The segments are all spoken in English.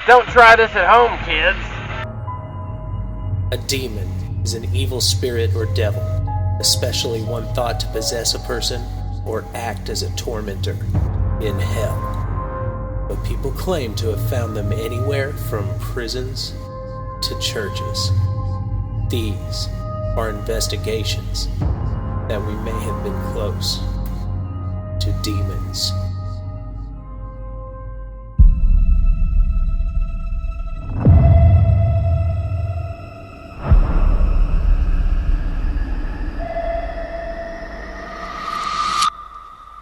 Don't try this at home, kids. A demon is an evil spirit or devil, especially one thought to possess a person or act as a tormentor in hell. But people claim to have found them anywhere from prisons to churches. These are investigations that we may have been close to demons.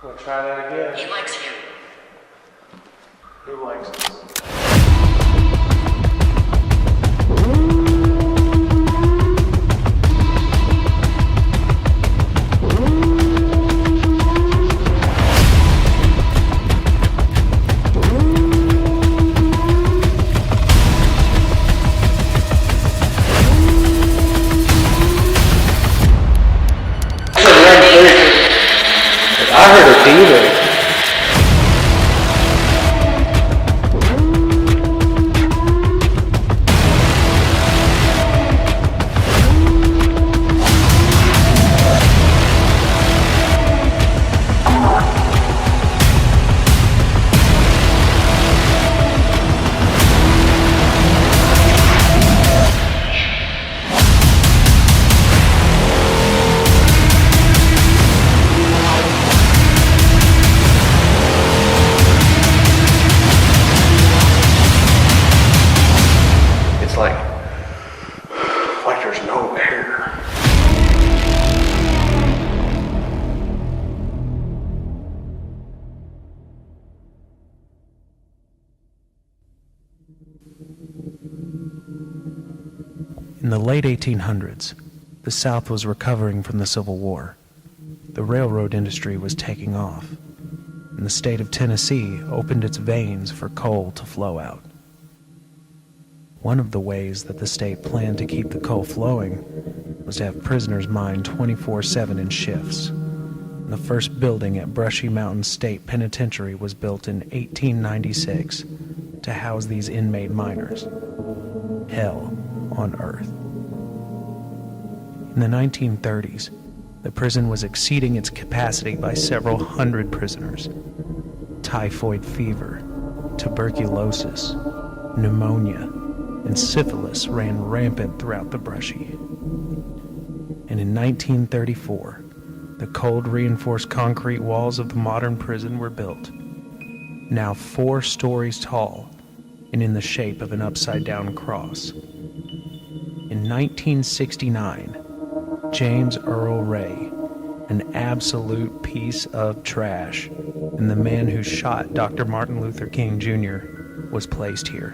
We'll try that again. He likes you. Who likes us? I heard a demon. Like there's no air. In the late 1800s, the South was recovering from the Civil War. The railroad industry was taking off, and the state of Tennessee opened its veins for coal to flow out. One of the ways that the state planned to keep the coal flowing was to have prisoners mined 24/7 in shifts. And the first building at Brushy Mountain State Penitentiary was built in 1896 to house these inmate miners. Hell on earth. In the 1930s, the prison was exceeding its capacity by several hundred prisoners. Typhoid fever, tuberculosis, pneumonia, and syphilis ran rampant throughout the Brushy. And in 1934, the cold reinforced concrete walls of the modern prison were built, now 4 stories tall and in the shape of an upside-down cross. In 1969, James Earl Ray, an absolute piece of trash, and the man who shot Dr. Martin Luther King Jr., was placed here.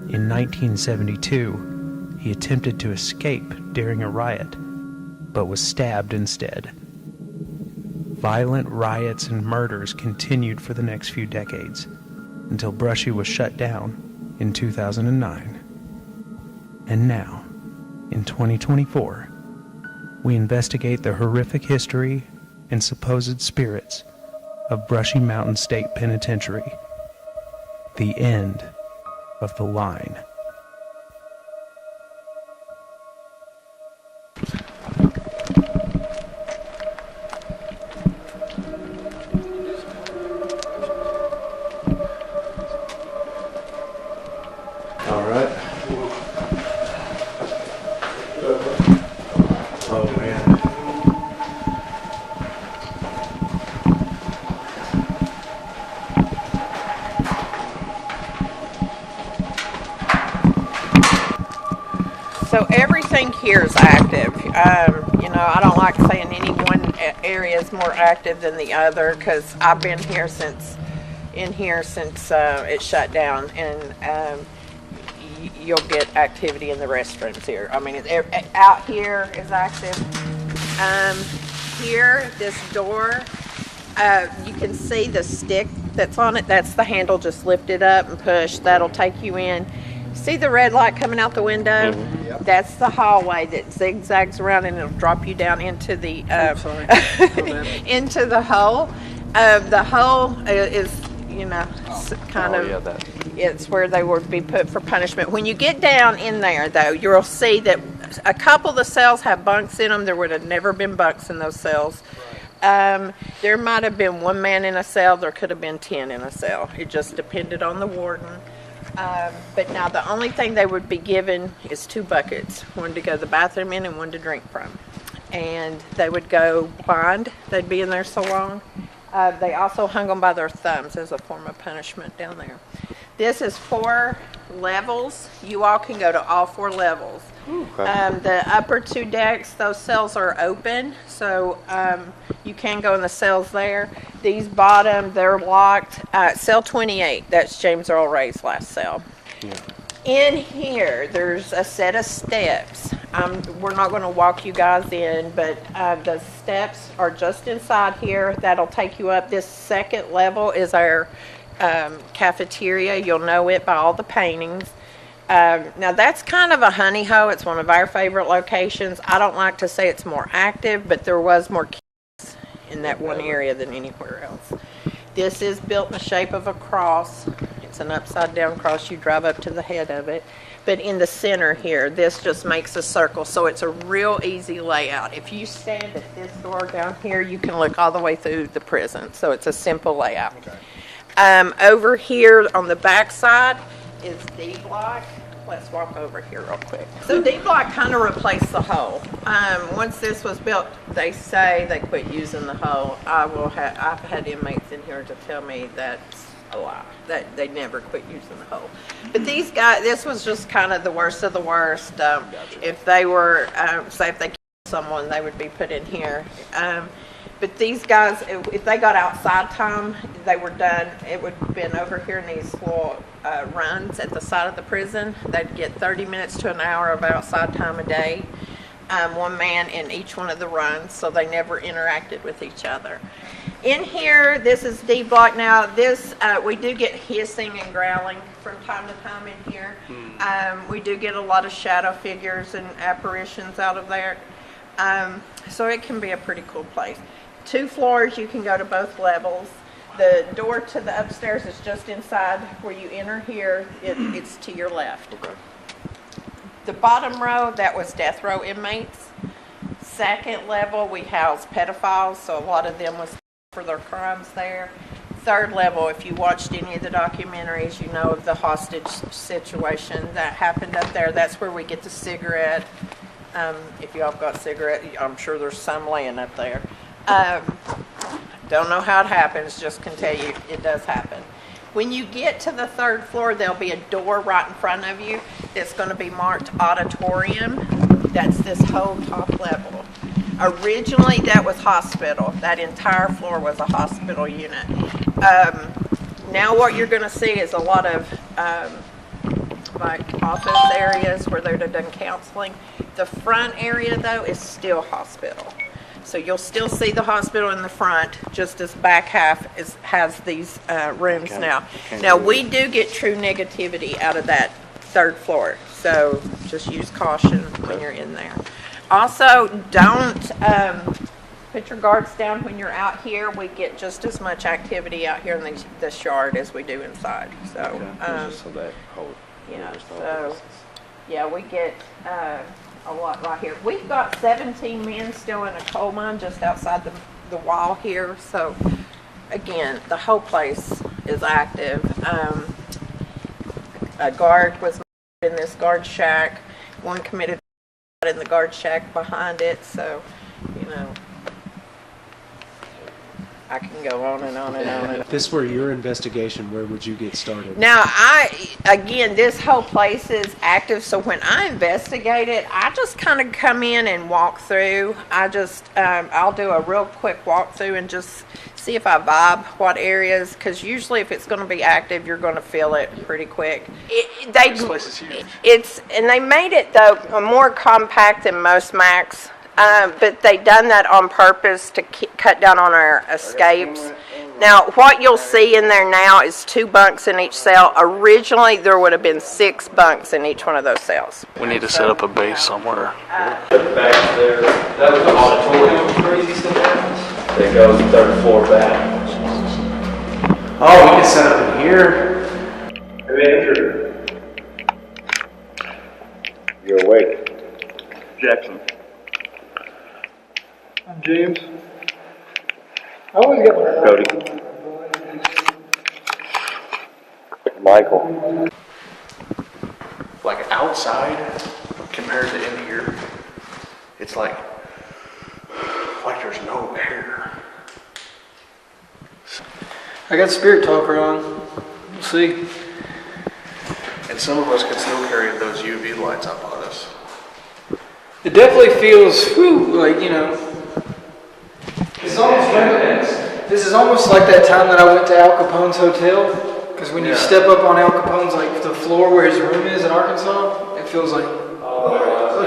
In 1972, he attempted to escape during a riot, but was stabbed instead. Violent riots and murders continued for the next few decades, until Brushy was shut down in 2009. And now, in 2024, we investigate the horrific history and supposed spirits of Brushy Mountain State Penitentiary. The end of the line. All right. Oh man. So everything here is active. I don't like saying any one area is more active than the other because I've been here since it shut down, and you'll get activity in the restrooms here. I mean, out here is active. Here, this door, you can see the stick that's on it. That's the handle. Just lift it up and push. That'll take you in. See the red light coming out the window? Mm-hmm. Yep. That's the hallway that zigzags around, and it'll drop you down into the into the hole. The hole is, kind of. Yeah, that. it's where they would be put for punishment. When you get down in there, though, you'll see that a couple of the cells have bunks in them. There would have never been bunks in those cells. There might have been one man in a cell. There could have been 10 in a cell. It just depended on the warden. But now the only thing they would be given is 2 buckets, one to go to the bathroom in and one to drink from. And they would go blind. They'd be in there so long. They also hung them by their thumbs as a form of punishment down there. This is 4 levels. You all can go to all 4 levels. Okay. The upper 2 decks, those cells are open, so you can go in the cells there. These bottom, they're locked. Cell 28, that's James Earl Ray's last cell. Yeah. In here, there's a set of steps. We're not going to walk you guys in, but the steps are just inside here. That'll take you up. This second level is our cafeteria. You'll know it by all the paintings. Now that's kind of a honey hole. It's one of our favorite locations. I don't like to say it's more active, but there was more kids in that one area than anywhere else. This is built in the shape of a cross. It's an upside down cross. You drive up to the head of it. But in the center here, this just makes a circle. So it's a real easy layout. If you stand at this door down here, you can look all the way through the prison. So it's a simple layout. Okay. Over here on the back side is D block. Let's walk over here real quick. So D block kind of replaced the hole. Once this was built, they say they quit using the hole. I've had inmates in here to tell me that's a lie, that they never quit using the hole. But these guys, this was just kind of the worst of the worst. If they were, say if they killed someone, they would be put in here. But these guys, if they got outside time, they were done. It would have been over here in these little runs at the side of the prison. They'd get 30 minutes to an hour of outside time a day. One man in each one of the runs, so they never interacted with each other. In here, this is D block. Now, this we do get hissing and growling from time to time in here. We do get a lot of shadow figures and apparitions out of there. So it can be a pretty cool place. 2 floors, you can go to both levels. The door to the upstairs is just inside where you enter here. It's to your left. Okay. The bottom row, that was death row inmates. Second level, we house pedophiles, so a lot of them was for their crimes there. Third level, if you watched any of the documentaries, you know of the hostage situation that happened up there. That's where we get the cigarette. If y'all have got cigarette, I'm sure there's some laying up there. Don't know how it happens, just can tell you it does happen. When you get to the 3rd floor, there'll be a door right in front of you that's going to be marked auditorium. That's this whole top level. Originally, that was hospital. That entire floor was a hospital unit. Now what you're going to see is a lot of like office areas where they've done counseling. The front area, though, is still hospital. So you'll still see the hospital in the front, just as back half has these rooms now. Now, we do get true negativity out of that 3rd floor, so just use caution when you're in there. Also, don't put your guards down when you're out here. We get just as much activity out here in this yard as we do inside. So, yeah, we get a lot right here. We've got 17 men still in a coal mine just outside the wall here. So, again, the whole place is active. A guard was in this guard shack. One committed in the guard shack behind it. So, you know, I can go on and on and on. If this were your investigation, where would you get started? Now, again, this whole place is active, so when I investigate it, I just kind of come in and walk through. I'll do a real quick walkthrough and just see if I vibe what areas, because usually if it's going to be active, you're going to feel it pretty quick. This place is huge. And they made it, though, more compact than most Macs. But they done that on purpose to cut down on our escapes. Now, what you'll see in there now is 2 bunks in each cell. Originally, there would have been 6 bunks in each one of those cells. We need to set up a base somewhere. Back there, that was the auditorium crazy stuff happens. They go 3rd floor back. Oh, we can set up in here. And Andrew. You're awake. Jackson. I'm James. I always get my Cody. Michael. Like outside compared to in here, it's like there's no air. I got spirit talker on. We'll see. And some of us could still carry those UV lights up on us. It definitely feels, like, you know. This is almost like that time that I went to Al Capone's hotel. Because when you step up on Al Capone's, like the floor where his room is in Arkansas, it feels like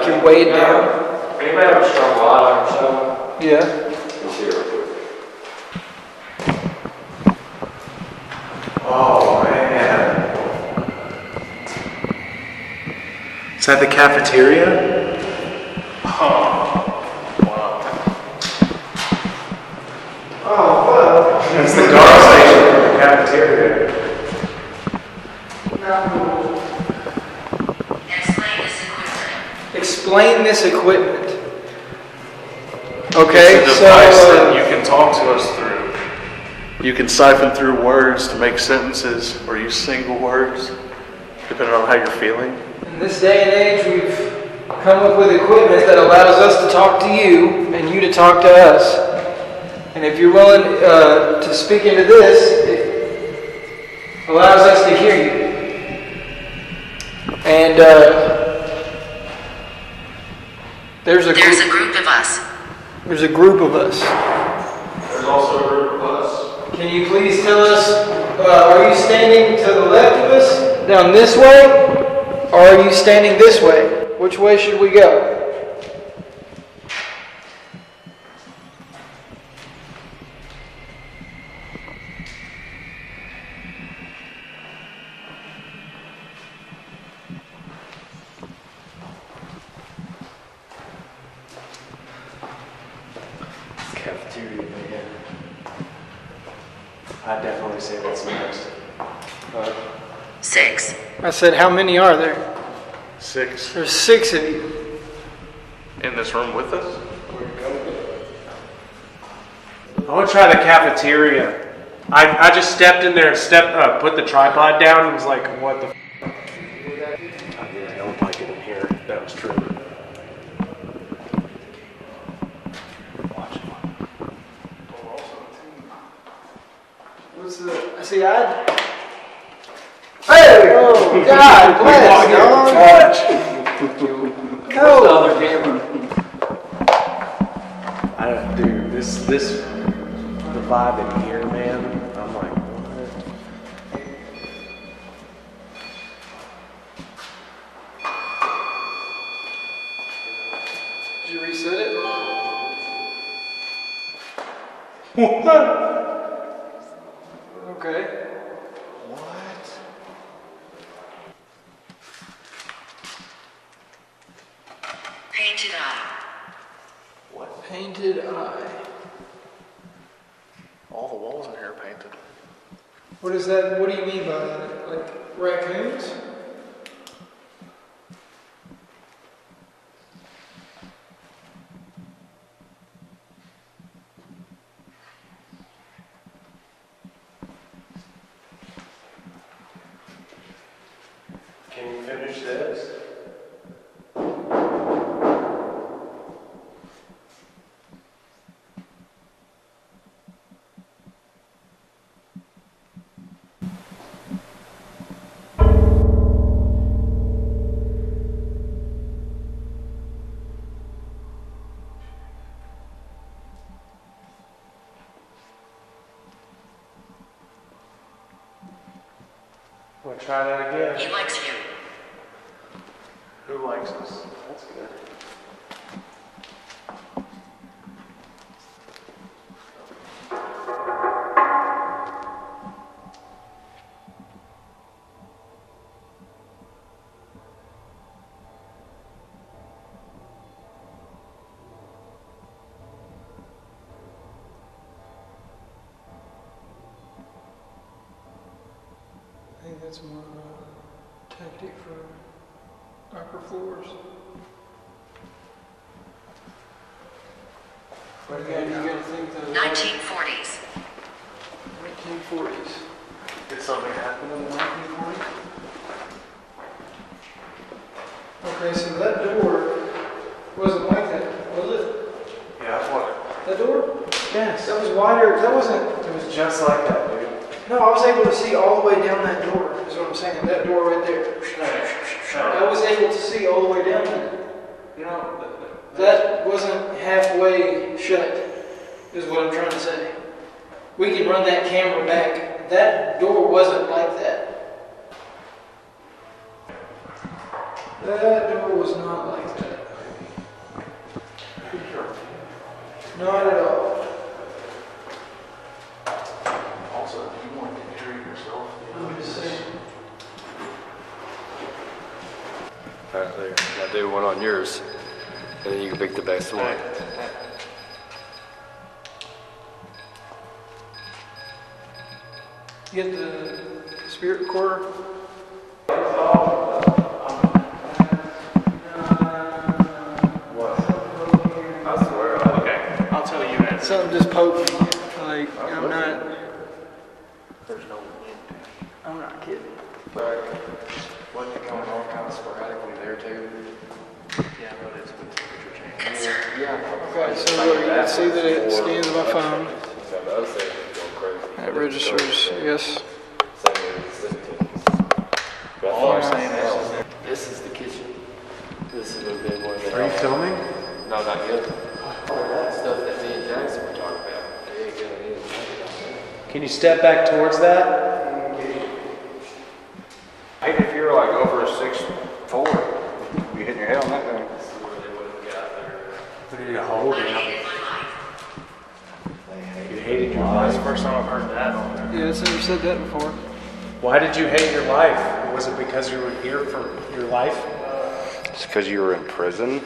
you're weighed down. Anybody have a strong light or something? Yeah. Let's see it real quick. Oh man. Is that the cafeteria? Oh, wow. Oh, wow. It's the dark station of the cafeteria. Explain this equipment. Okay, it's a device that you can talk to us through. You can siphon through words to make sentences or use single words, depending on how you're feeling. In this day and age, we've come up with equipment that allows us to talk to you and you to talk to us. And if you're willing to speak into this, it allows us to hear you. And there's a group of us. There's a group of us. There's also a group of us. Can you please tell us, are you standing to the left of us, down this way, or are you standing this way? Which way should we go? Cafeteria, man. I'd definitely say that's next. 6. I said, how many are there? 6 There's 6 of you. in this room with us. I want to try the cafeteria. I just stepped in there and put the tripod down and was like, what the f***? I don't like it in here. That was true. What's the... See, Hey! Oh, God bless, y'all. I don't, dude, the vibe in here, man. I'm like, what? Did you reset it? Okay. Painted eye. What? Painted eye. All the walls in here are painted. What is that? What do you mean by that? Like raccoons? Can you finish this? Want to try that again? He likes you. Who likes us? That's good. I think that's more Tactic for upper floors. What do you gotta think though? 1940s. 1940s. Did something happen in the 1940s? Okay, so that door wasn't like that, was it? Yeah, what? That door? Yes. That was wider. That wasn't. It was just like that, dude. No, I was able to see all the way down that door. Is what I'm saying. That door right there. I was able to see all the way down there. You know, That wasn't halfway shut. Is what I'm trying to say. We can run that camera back. That door wasn't like that. That door was not like that. Not at all. also, if you want to injure yourself, I'm just saying. Alright, there. Now do one on yours, and then you can pick the best one. Get the spirit recorder. I swear. Okay. I'll tell you that. Something just poked me. Like, I'm not. there's no wind. I'm not kidding. Wasn't it going on kind of sporadically there too? Yeah, but it's with temperature change. Concern. Yeah. Okay, so look, you can see that it scans my phone. So the other thing is going crazy. It registers, yes. Same with the All I'm saying is, this is the kitchen. This is a big one. Are you filming? No, not yet. All that stuff that me and Jackson were talking about. There you go. Can you step back towards that? Maybe if you're like over a 6'4", you hitting your head on that thing. What are you holding? You hated your life. that's the first time I've heard that on there. Yeah, so you've said that before. Why did you hate your life? Was it because you were here for your life? It's because you were in prison.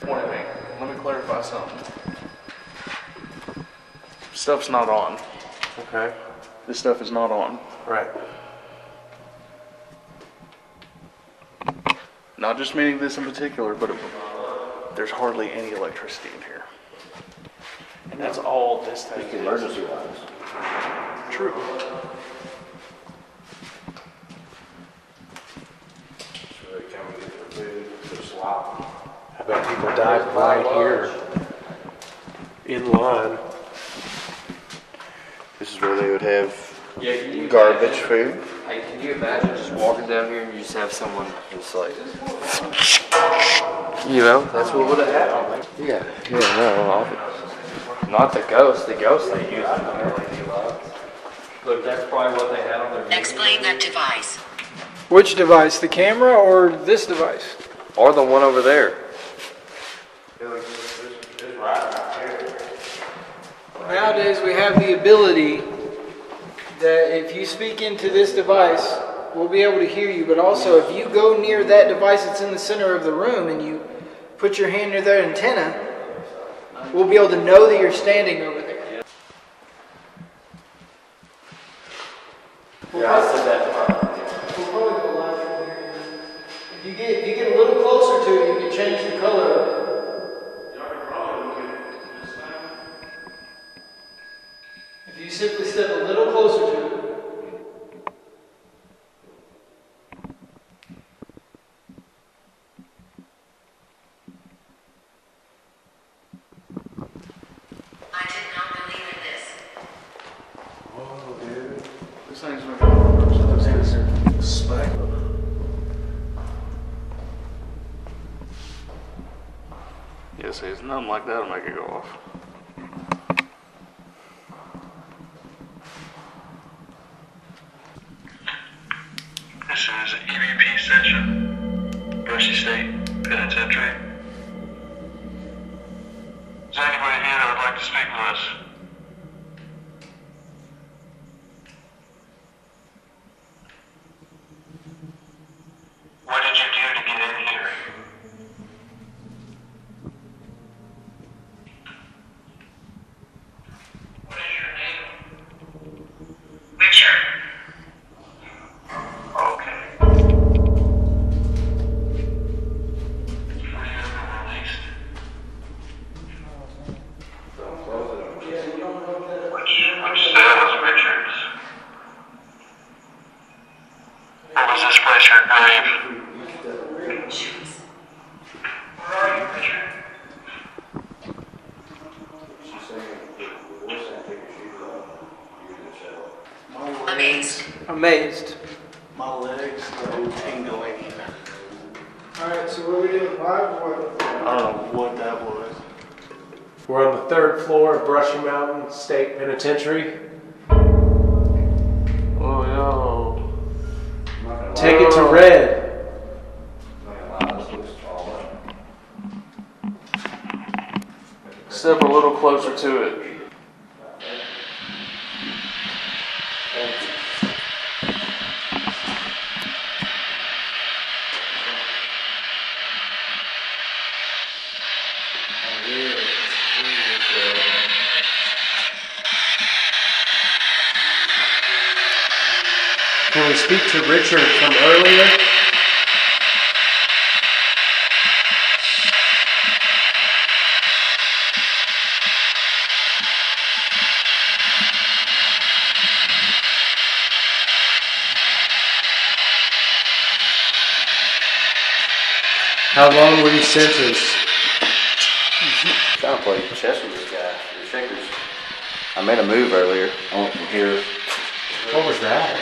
Point me. Let me clarify something. Stuff's not on. Okay. This stuff is not on. Right. Not just meaning this in particular, but there's hardly any electricity in here. And that's all this thing is. Emergency lights. True. So they come and get their food, they're sloppy. I bet people died right here. In line. This is where they would have Yeah, can you garbage food. Hey, can you imagine just walking down here and you just have someone just like, you know, that's what would have happened. Yeah, no, not the ghost. The ghost they use on the LED lights. Look, that's probably what they had on their. Explain that device. Which device? The camera or this device? Or the one over there. Nowadays we have the ability that if you speak into this device, we'll be able to hear you, but also if you go near that device that's in the center of the room and you put your hand near that antenna, we'll be able to know that you're standing over there. Yeah, I said that. We'll probably go live from here. If you get a little closer to it, you can change the color of it. If you simply step a little closer to it. I did not believe in this. Whoa, dude. This thing's been going on for those hands are spike. Yeah, see, it's nothing like that'll make it go off. This is EVP session, Brushy State Penitentiary. Is there anybody here that would like to speak with us? What did you do to get in here? What is your name? Richard. this place your grave. Where are you, Richard? Amazed. Amazed. My legs go tingling. Alright, so what are we doing live or what? I don't know what that was. We're on the 3rd floor of Brushy Mountain State Penitentiary. Oh, yo. Take it to red. Step a little closer to it. Can we speak to Richard from earlier? How long were you sentenced? Trying to play chess with this guy, the shakers. I made a move earlier. I went from here. What was that?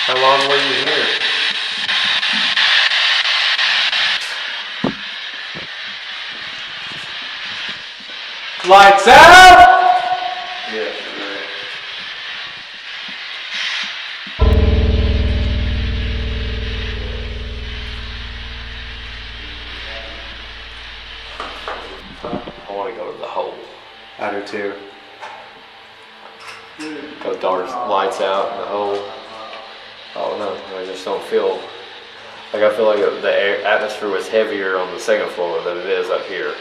How long were you here? Lights out! Yeah. I want to go to the hole. I do too. Go dark, lights out in the hole. Oh no, I just don't feel like I feel like the atmosphere was heavier on the 2nd floor than it is up here.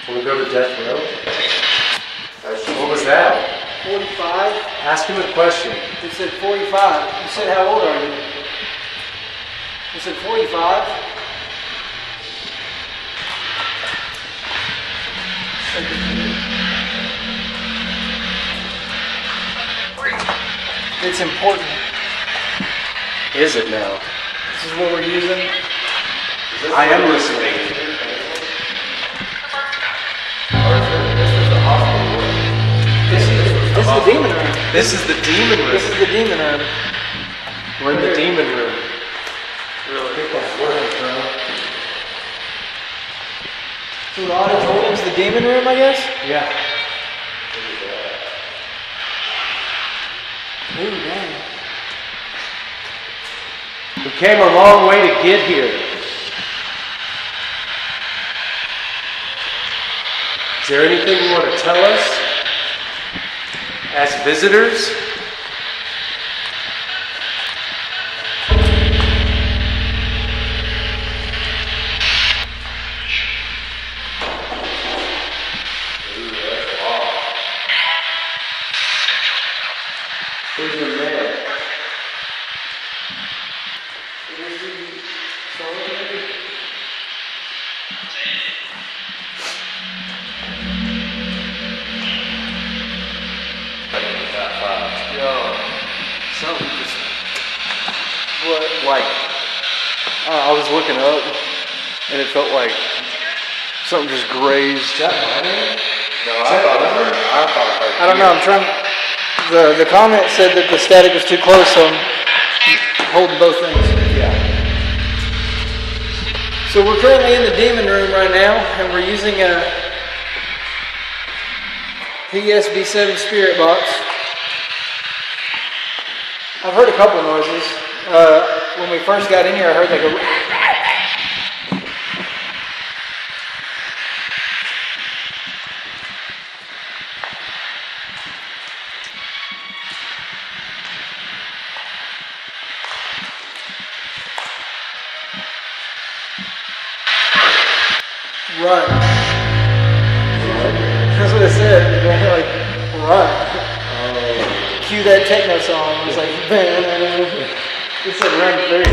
Will we go to death row? What was that? 45? Ask him a question. It said 45. You said how old are you? You said 45? It's important. Is it now? This is what we're using. I am listening. This is the demon room. This is the demon room. This is the demon room. We're in the demon room. So the auditorium's the demon room, I guess? Yeah. Ooh, dang. We came a long way to get here. Is there anything you want to tell us as visitors? Who's your man? Something just. What? Like. I was looking up, and it felt like something just grazed. Is that my name? No, I thought I heard. I don't know, I'm trying. The comment said that the static was too close, so I'm holding both things. Yeah. So we're currently in the demon room right now, and we're using a PSB7 spirit box. I've heard a couple noises. When we first got in here, I heard like a... Run. That's what it said. Like, run. Cue that techno song. It was like, it said run 3.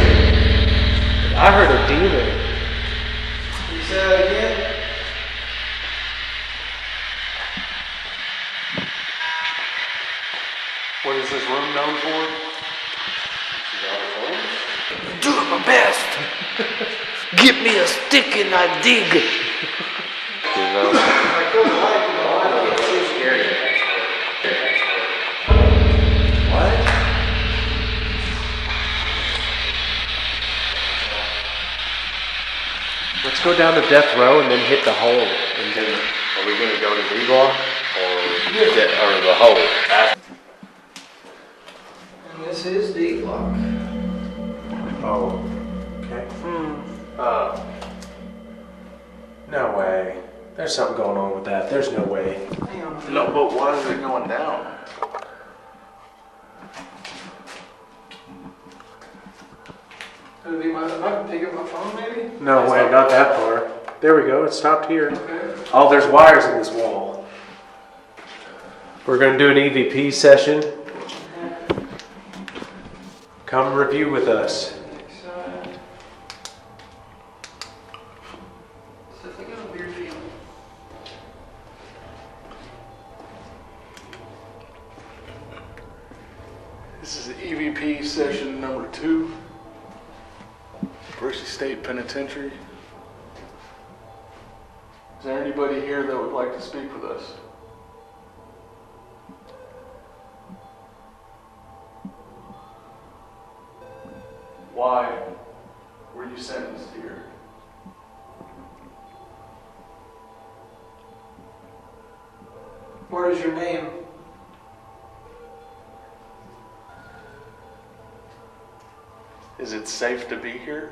I heard a demon. You say that again? this room known for? Doing my best. Get me a stick and I dig. Let's go down to death row and then hit the hole. And then, Are we gonna go to D block or the hole? And this is D block. oh, okay. No way. There's something going on with that. There's no way. Hang on. No, but why is it going down? Could it be my, if I can pick up my phone maybe? No way, not that far. There we go. It stopped here. Okay. Oh, there's wires in this wall. We're going to do an EVP session. Come review with us. Next side. So if I got a weird feeling. This is EVP session number 2. Brushy State Penitentiary. Is there anybody here that would like to speak with us? Why were you sentenced here? What is your name? Is it safe to be here?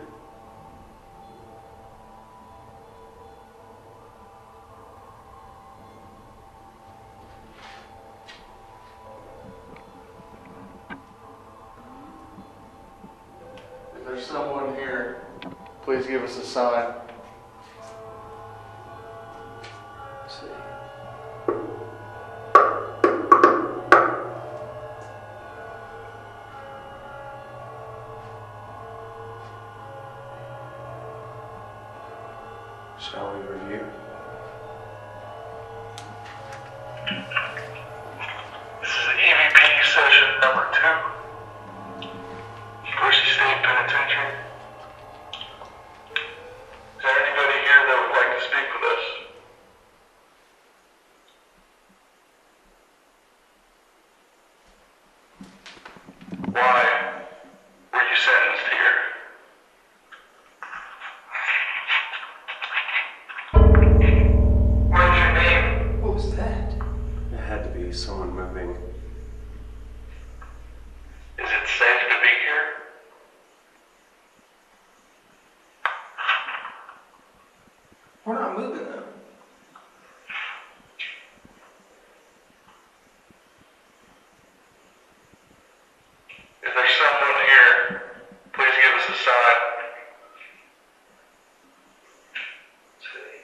If there's someone here, please give us a sign. Let's see. Shall we review? This is EVP session number 2. Brushy State Penitentiary. Is there anybody here that would like to speak with us? Why were you sentenced here? What is your name? What was that? It had to be someone moving. Is it safe to be here? We're not moving though. If there's someone here, please give us a sign. Let's see.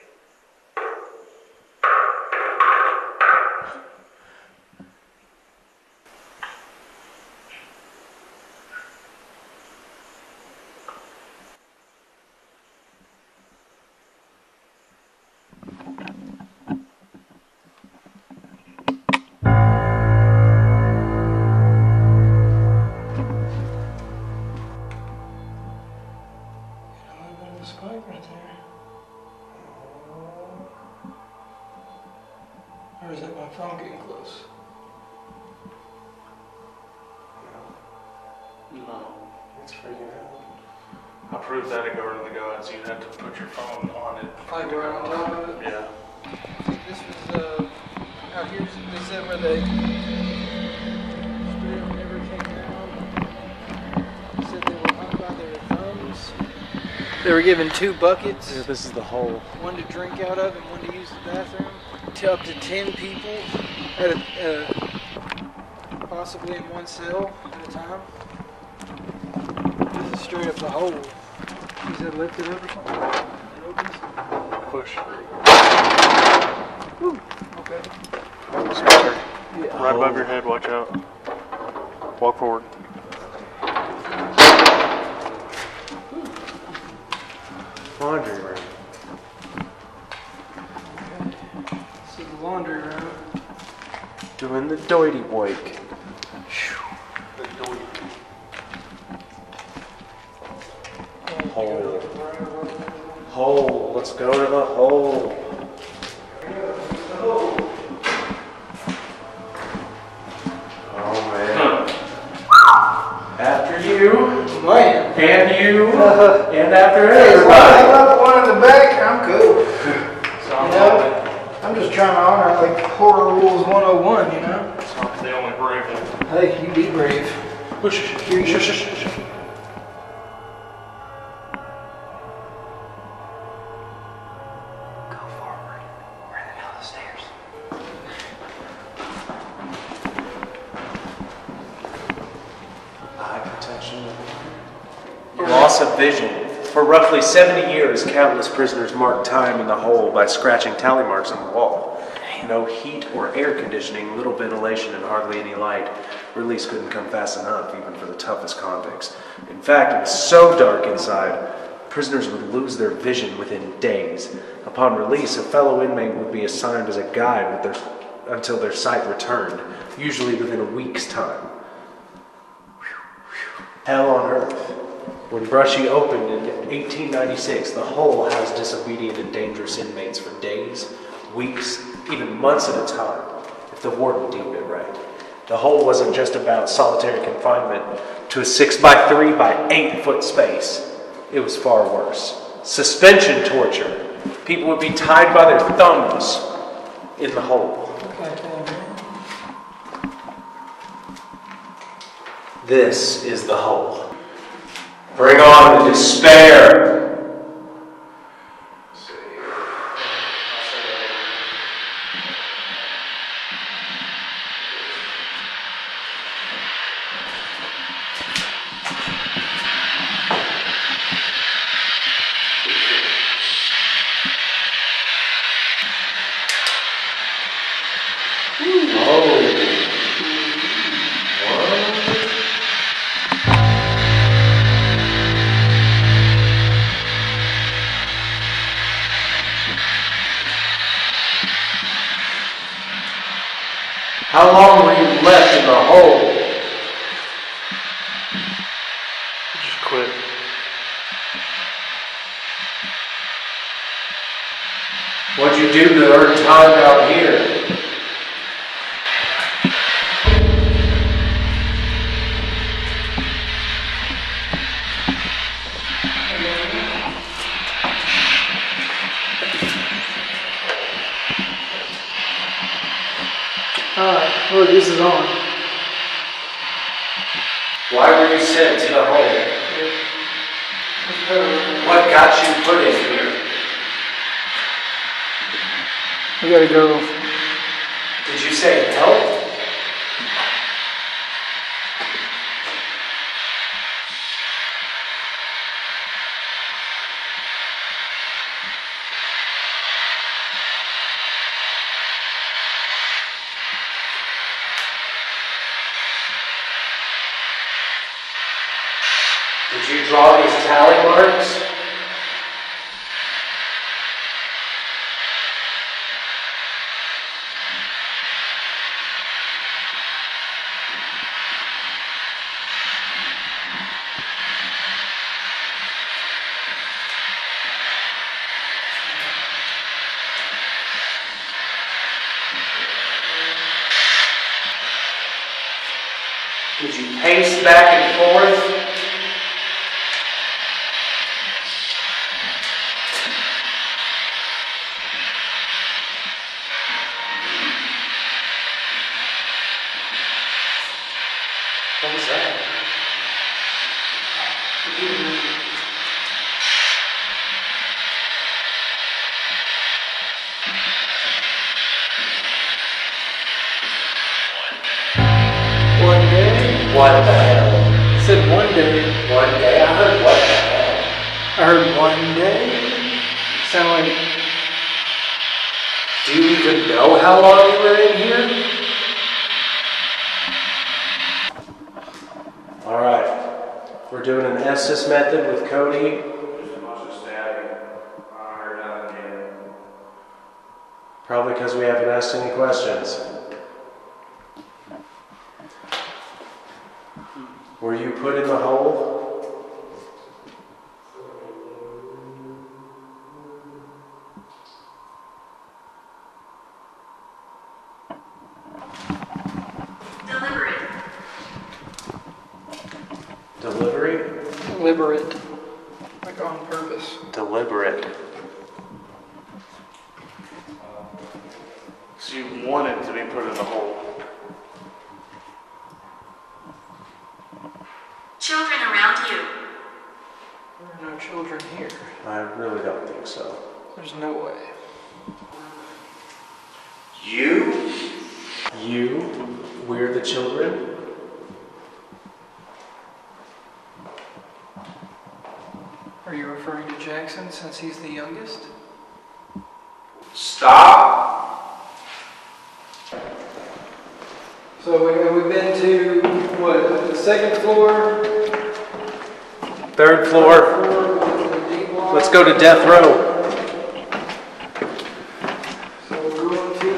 Got a little bit of a spike right there. Or is that my phone getting close? No, it's freaking out. I proved that at Garden of the Gods. You'd have to put your phone on it. Like right on top of it? Yeah. This was, out here, is that where they spirit never came down? Said they were hung by their thumbs. They were given 2 buckets. Yeah, this is the hole. One to drink out of and one to use the bathroom. To up to 10 people at a, possibly in one cell at a time. This is straight up the hole. Is that lifted up or something? It opens? Push. Woo. Okay. Spider. Yeah. Right above your head, watch out. Walk forward. Laundry room. This is the laundry room. Doing the doity wake. Let's go to the hole. Oh man. After you, Man. and you, and after Hey, as long as everybody. I'm not the one in the back, I'm cool. You know? I'm just trying to honor like horror rules 101, you know? So I'm the only brave one. Hey, you be brave. Eye protection. Loss of vision. For roughly 70 years, countless prisoners marked time in the hole by scratching tally marks on the wall. No heat or air conditioning, little ventilation, and hardly any light. Release couldn't come fast enough, even for the toughest convicts. In fact, it was so dark inside, prisoners would lose their vision within days. Upon release, a fellow inmate would be assigned as a guide until their sight returned, usually within a week's time. Hell on earth. When Brushy opened in 1896, the hole housed disobedient and dangerous inmates for days, weeks, even months at a time, if the warden deemed it right. The hole wasn't just about solitary confinement to a 6x3 by 8 foot space. It was far worse. Suspension torture. People would be tied by their thumbs in the hole. This is the hole. Bring on the despair. How long were you left in the hole? Just quit. What'd you do to earn time out here? Alright, look, this is on. Why were you sent to the hole? What got you put in here? We gotta go. Did you say help? Did you draw these tally marks? Did you pace back and forth? What was that? One day? What the hell? I said one day. One day? I heard what the hell? I heard one day. Sound like. Do you even know how long you were in here? Alright. We're doing an Estes method with Cody. Just a bunch of stabbing. I heard nothing yet. Probably because we haven't asked any questions. Were you put in the hole? deliberate, like on purpose. Deliberate. So you wanted to be put in the hole. Children around you. There are no children here. I really don't think so. There's no way. You? We're the children? Are you referring to Jaxon since he's the youngest? Stop! So we've been to, what, the second floor? Third floor. Let's go to death row. So we're going to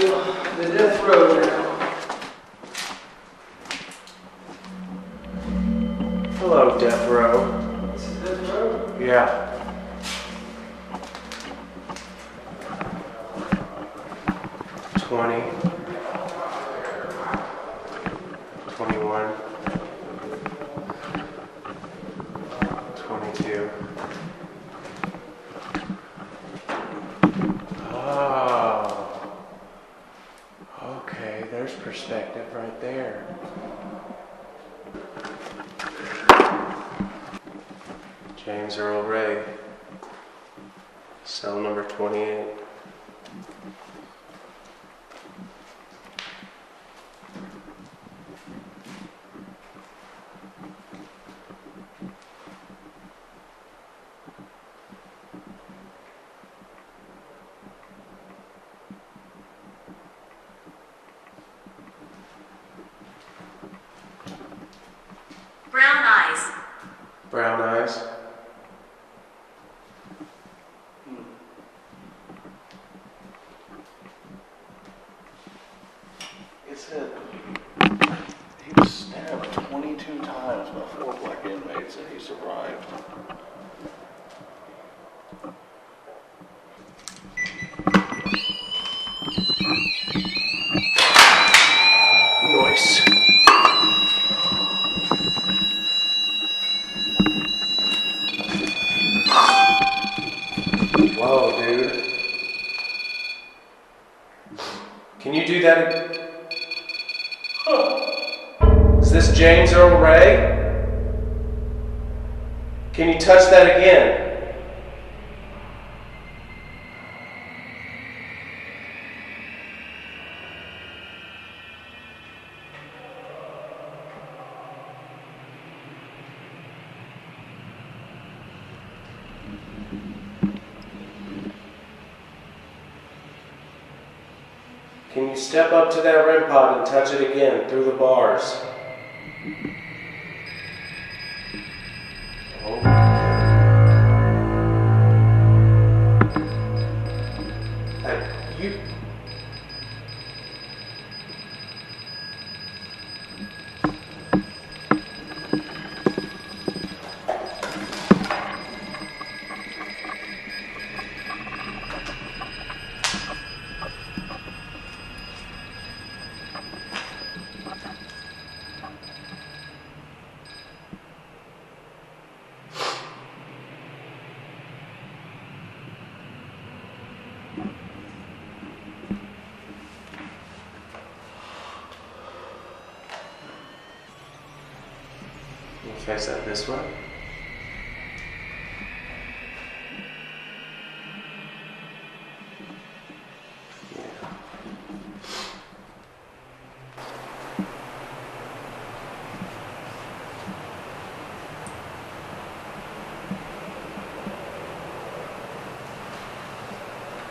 the death row now. Hello, death row. This is death row? Yeah. $20. 21, 22. Oh, okay, there's perspective right there. James Earl Ray, cell number 28. Brown eyes. Brown eyes. It said he was stabbed 22 times by 4 black inmates and he survived. Nice. Whoa, dude. Can you do that? Is this James Earl Ray? Can you touch that again? Can you step up to that REM pod and touch it again through the bars? Oh. You... Face that this way.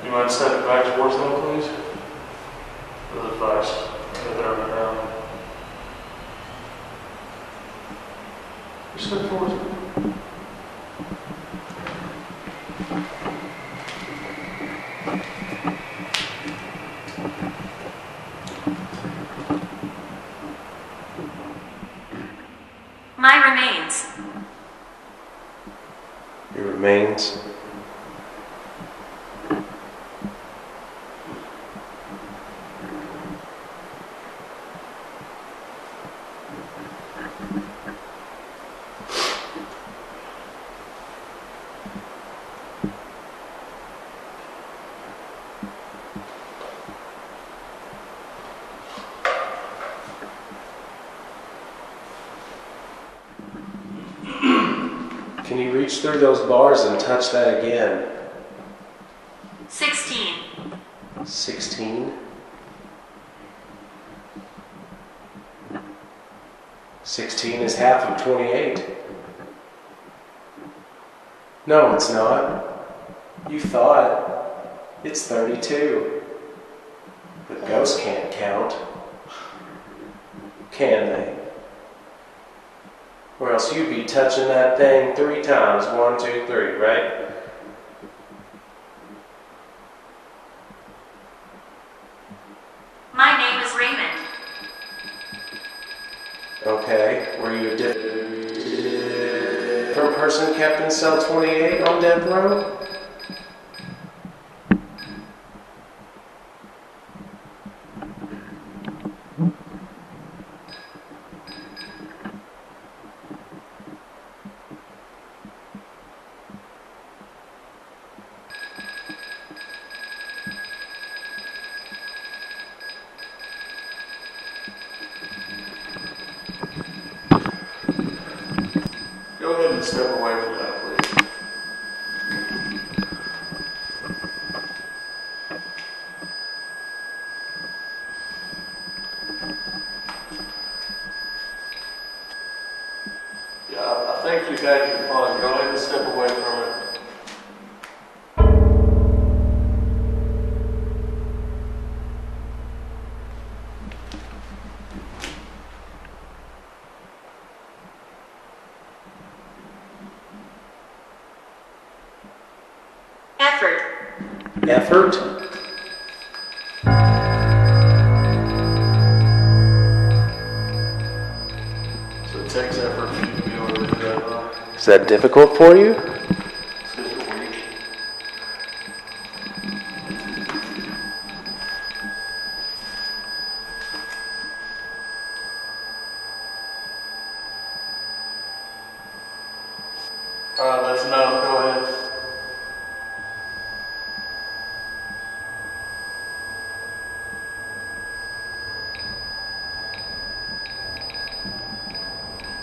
You mind stepping back towards them, please? For the advice. Get there on the ground. Just step towards me. My remains. Your remains. Can you reach through those bars and touch that again? 16. 16? 16 is half of 28. No, it's not. You thought. It's 32. But ghosts can't count. Can they? Or else you'd be touching that thing 3 times. 1, 2, 3, right? My name is Raymond. Okay. Were you a different person kept in cell 28 on death row? Go ahead and step away from that, please. Yeah, I think you've had your fun. Go ahead and step away from it. Effort. Effort? So it takes effort for you to be able to do that, huh? Is that difficult for you? It's because you're weak. Alright, that's enough. Go ahead.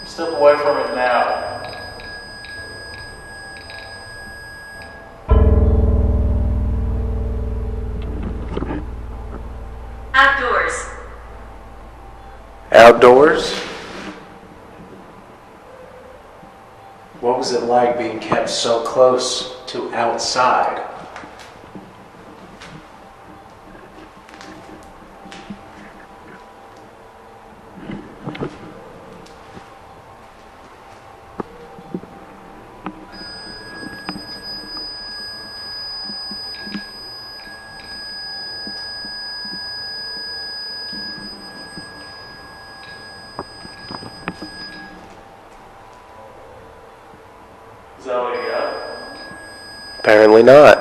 Step away from it now. Outdoors. Outdoors? What was it like being kept so close to outside? Is that all you got? Apparently not.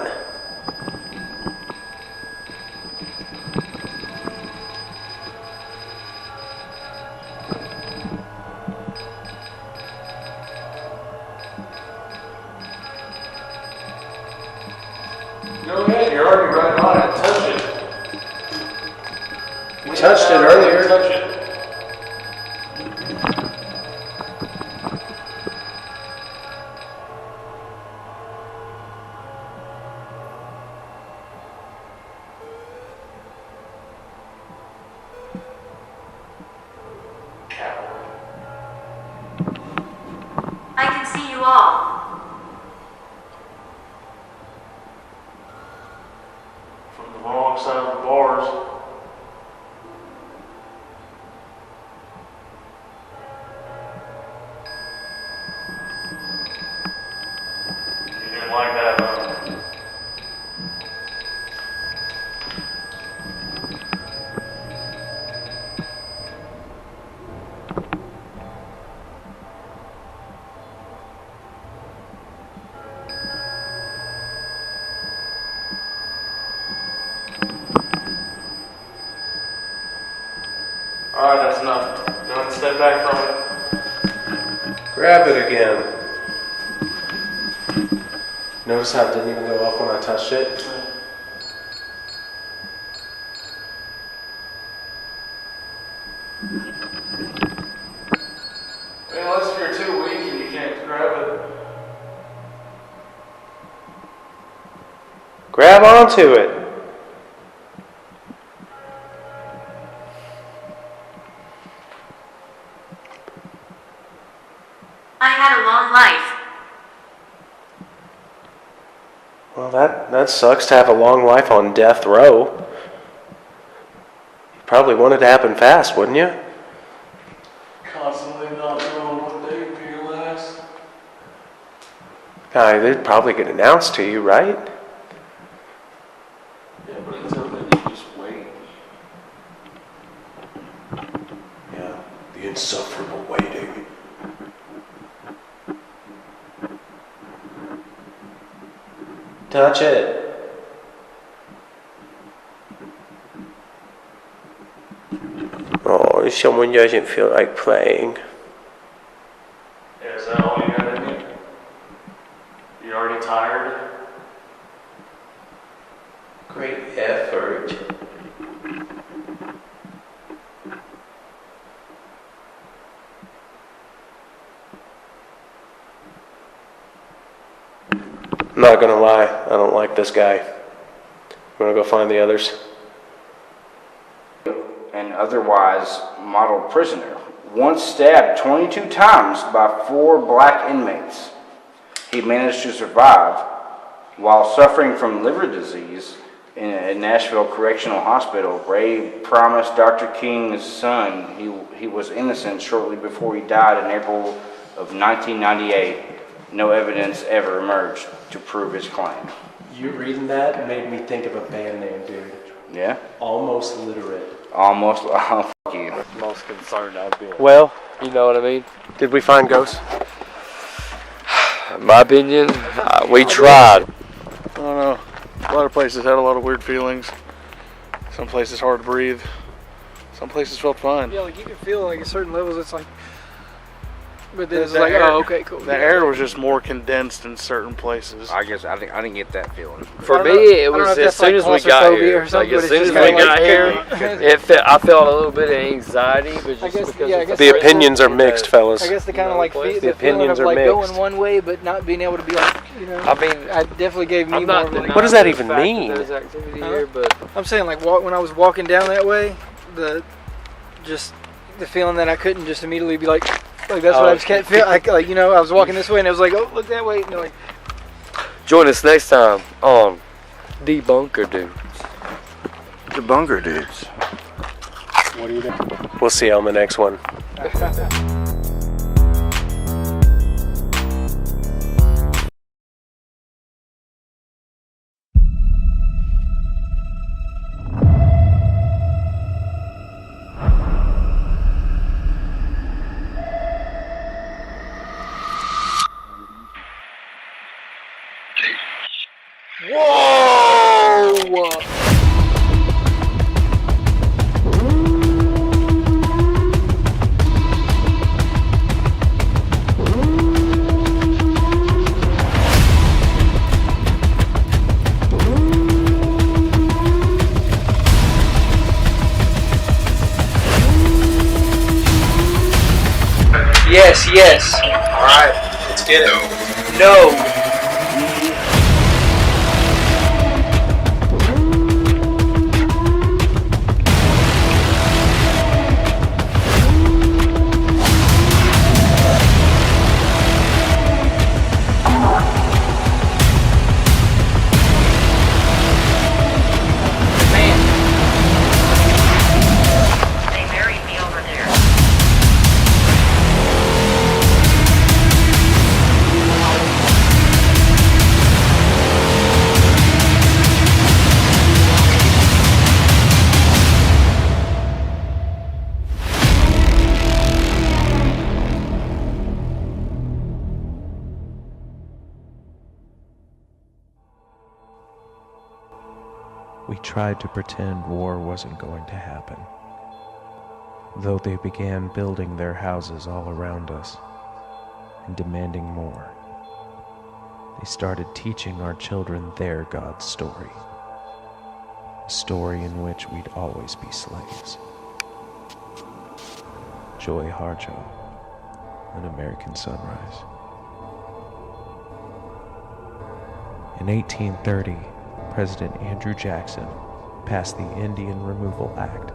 Go ahead, you're already right on it. Touch it. You touched it earlier. Touch it. I can see you all. From the wrong side of the bars. You didn't like that, huh? Alright, that's enough. Go ahead and step back from it. Grab it again. Notice how it didn't even go off when I touched it? I mean, unless if you're too weak and you can't grab it. I mean, you can grab it. Go ahead and step back from it. Grab it again. Notice how it didn't even go off when I touched it? Grab it again. grab onto it. I had a long life. Well, that sucks to have a long life on death row. You probably want it to happen fast, wouldn't you? Constantly not knowing what day would be your last. Guy, they'd probably get announced to you, right? Yeah, but until then, you just wait. Yeah, the insufferable waiting. Touch it. Oh, someone doesn't feel like playing. Yeah, is that all you got in you? You already tired? Great effort. I'm not gonna lie, I don't like this guy. I'm gonna go find the others. An otherwise model prisoner, once stabbed 22 times by 4 black inmates. He managed to survive while suffering from liver disease in a Nashville Correctional Hospital. Ray promised Dr. King's son he was innocent shortly before he died in April of 1998. No evidence ever emerged to prove his claim. You reading that made me think of a band name, dude. Yeah? Almost Literate. Almost, oh, fuck you. Most concerned I've been. Well, You know what I mean? did we find ghosts? In my opinion, we tried. I don't know. A lot of places had a lot of weird feelings. Some places hard to breathe. Some places felt fine. Yeah, like you can feel like at certain levels it's like, but then it's The like, air- oh, okay, cool. The air was just more condensed in certain places. I guess I didn't get that feeling. For I me, don't know- it I don't know was if as that's soon like as we got claustrophobia here. or something, Like as but soon it's as just we like- got here, I felt a little bit of anxiety, but I just guess- because yeah, I of guess The so. opinions are mixed, fellas. I guess the kind of like place. the The feeling opinions of are like mixed. going one way but not being able to be like, you know. I mean, I definitely gave me I'm more not of like, What does that denying even the fact mean? that there's activity Huh? here, but I'm saying like when I was walking down that way, just the feeling that I couldn't just immediately be like that's what I was kept feel like you know, I was walking this way and I was like, oh, look that way, and they're like, join us next time on Debunker Dudes. Debunker Dudes. We'll see you on the next one. whoa! Yes, yes. Alright, let's get it. No. They buried me over there. We tried to pretend war wasn't going to happen, though they began building their houses all around us and demanding more. They started teaching our children their God's story, a story in which we'd always be slaves. Joy Harjo, An American Sunrise. In 1830, President Andrew Jackson passed the Indian Removal Act,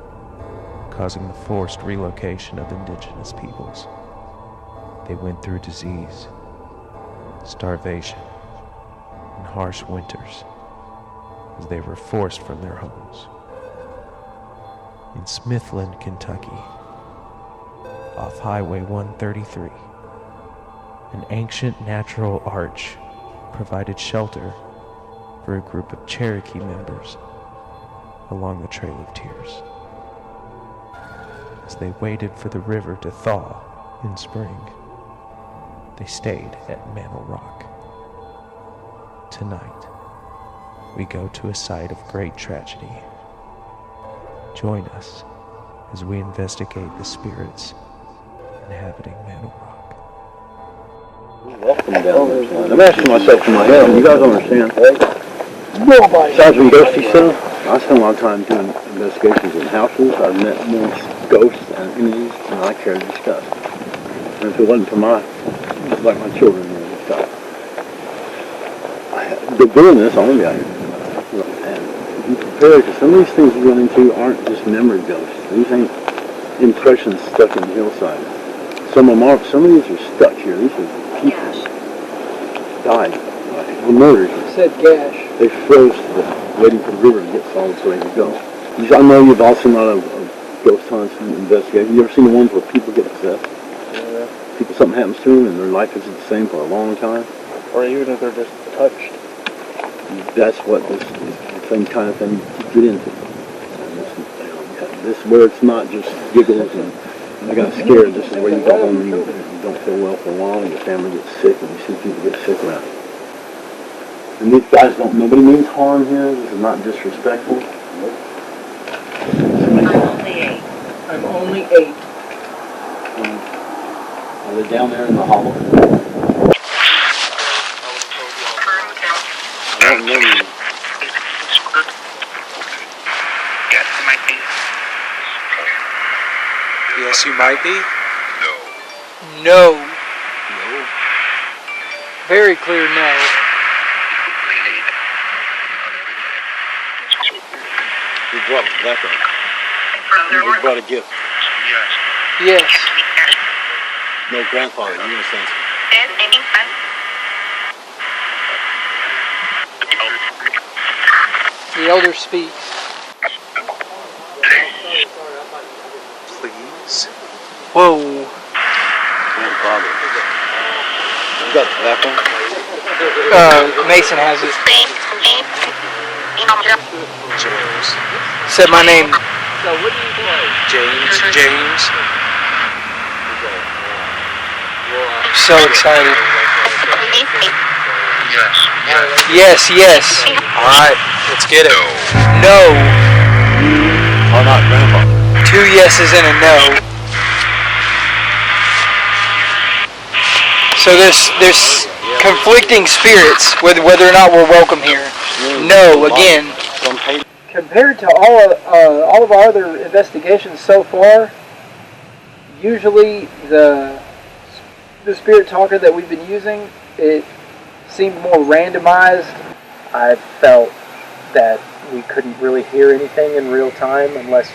causing the forced relocation of indigenous peoples. They went through disease, starvation, and harsh winters as they were forced from their homes. In Smithland, Kentucky, off Highway 133, an ancient natural arch provided shelter for a group of Cherokee members along the Trail of Tears. As they waited for the river to thaw in spring, they stayed at Mantle Rock. Tonight, we go to a site of great tragedy. Join us as we investigate the spirits inhabiting Mantle Rock. Welcome down there. I'm asking myself in my head, you guys understand? Besides from ghosty stuff, I spend a lot of time doing investigations in houses. I've met more ghosts and entities than I care to discuss. And if it wasn't for my children and stuff, doing this, I wouldn't be out here. And be prepared, because some of these things we run into aren't just memory ghosts. These ain't impressions stuck in the hillside. Some of these are stuck here. These are people died, were murdered. Said gash. They froze to death, waiting for the river to get solid so they could go. I know you've all seen a lot of ghost hunts and investigations. You ever seen the ones where people get possessed? Yeah. People, something happens to them and their life isn't the same for a long time? Or even if they're just touched. That's what this same kind of thing you get into. And this where it's not just giggles and I got scared. This is where you go home and you don't feel well for a while and your family gets sick and you see people get sick around you. And these guys nobody means harm here. This is not disrespectful. I'm only 8. Are they down there in the hollow? I don't know you. Yes, you might be. No. Very clear no. You brought that up. You brought a gift. Yes. No grandfather, you understand? The elder speaks. Please. Whoa. Grandfather. You got tobacco? Mason has it. James. Said my name. James. So excited. Yes. Alright, let's get it. No. Are not grandfather. 2 yeses and a no. So there's conflicting spirits whether or not we're welcome here. No, again. Compared to all of our other investigations so far, usually the spirit talker that we've been using, it seemed more randomized. I felt that we couldn't really hear anything in real time unless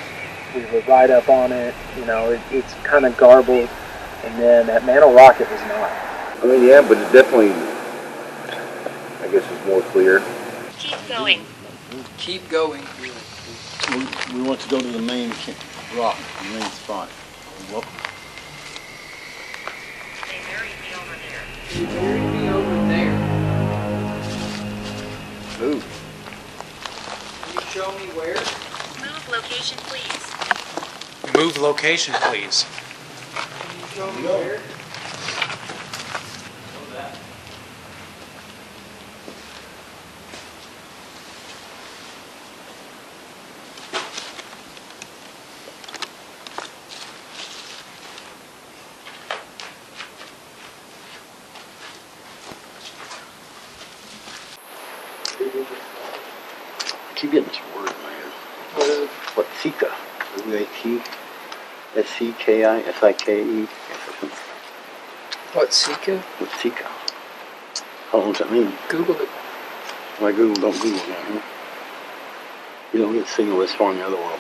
we were right up on it. You know, it's kind of garbled. And then at Mantle Rock, it was not. I mean, yeah, but it definitely, I guess it's more clear. Keep going. Keep going. We want to go to the main rock, the main spot. Well, They buried me over there. They buried me over there. ooh. Can you show me where? Move location, please. Move location, please. Can you show me where? I keep getting this word in my head. What is it? What, Sika? W-A-T-S-C-K-I-S-I-K-E. What, Sika? What's Sika? How long does that mean? Google it. Why Google? Don't Google that, huh? You don't get signal this far in the other world.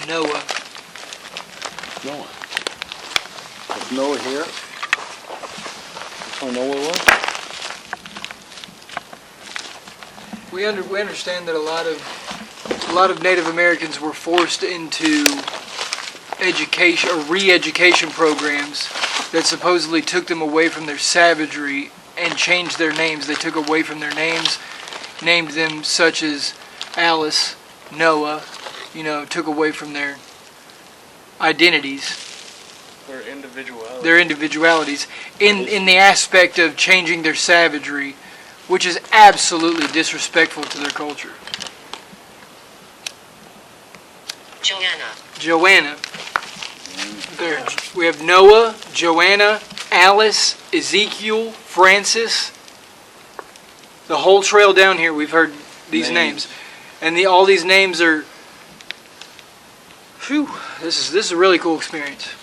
Noah. Noah. Is Noah here? That's where Noah was? We understand that a lot of Native Americans were forced into education or re-education programs that supposedly took them away from their savagery and changed their names. They took away from their names, named them such as Alice, Noah, took away from their identities. Their individualities in the aspect of changing their savagery, which is absolutely disrespectful to their culture. Joanna. There, we have Noah, Joanna, Alice, Ezekiel, Francis. The whole trail down here, we've heard these names. And all these names are... Phew, this is a really cool experience.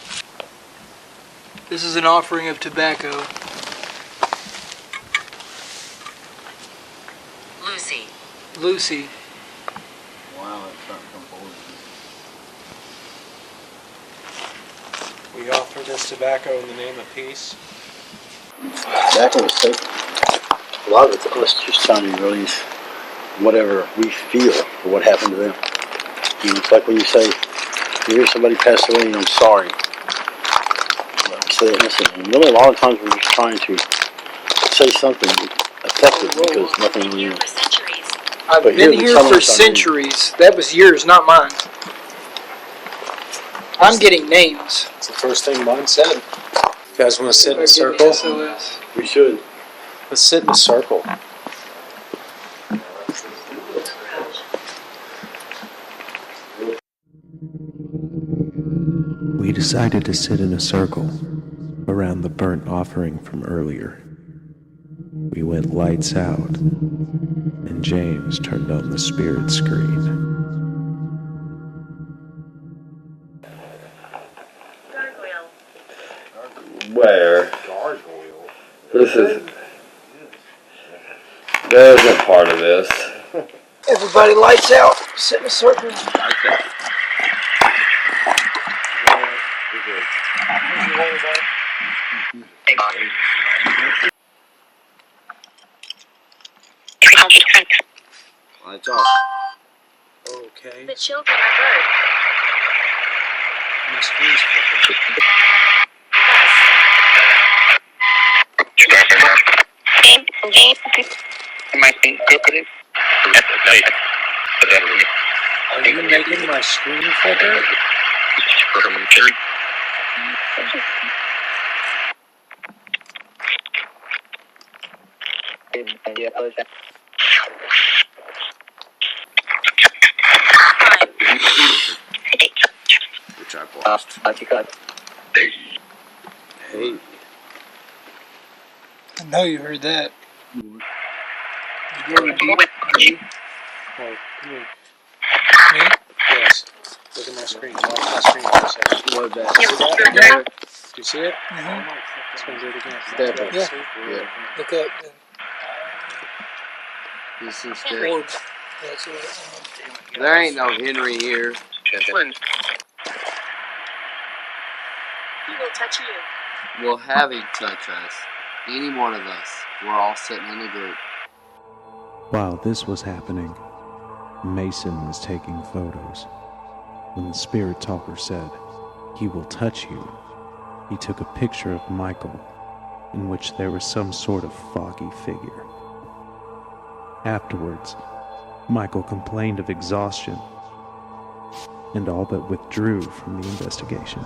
This is an offering of tobacco. Lucy. Wow, that's not come forward. We offer this tobacco in the name of peace. Tobacco was taken. A lot of it's us just trying to release whatever we feel for what happened to them. It's like when you say, you hear somebody pass away and I'm sorry. You say innocent. And really a lot of times we're just trying to say something effective because nothing really... I've been here for centuries. That was yours, not mine. I'm getting names. It's the first thing mine said. You guys want to sit in a circle? We should. Let's sit in a circle. We decided to sit in a circle around the burnt offering from earlier. We went lights out, and James turned on the spirit screen. Where? There isn't part of this. Everybody lights out. Sit in a circle. Lights off. Okay. The children are heard. My screen's flipping. Are you making my screen flicker? Which I've lost. Hey. I know you heard that. Oh, come here. Me? Yes. Look at my screen. Watch my screen for a second. What that? See that? Do you see it? Mm-hmm. Let's go do it again. Step. Yeah. Look up. This is Orb. That's it. There ain't no Henry here. He will touch you. We'll have him touch us. Any one of us. We're all sitting in a group. While this was happening, Mason was taking photos. When the spirit talker said, "He will touch you," he took a picture of Michael, in which there was some sort of foggy figure. Afterwards, Michael complained of exhaustion and all but withdrew from the investigation.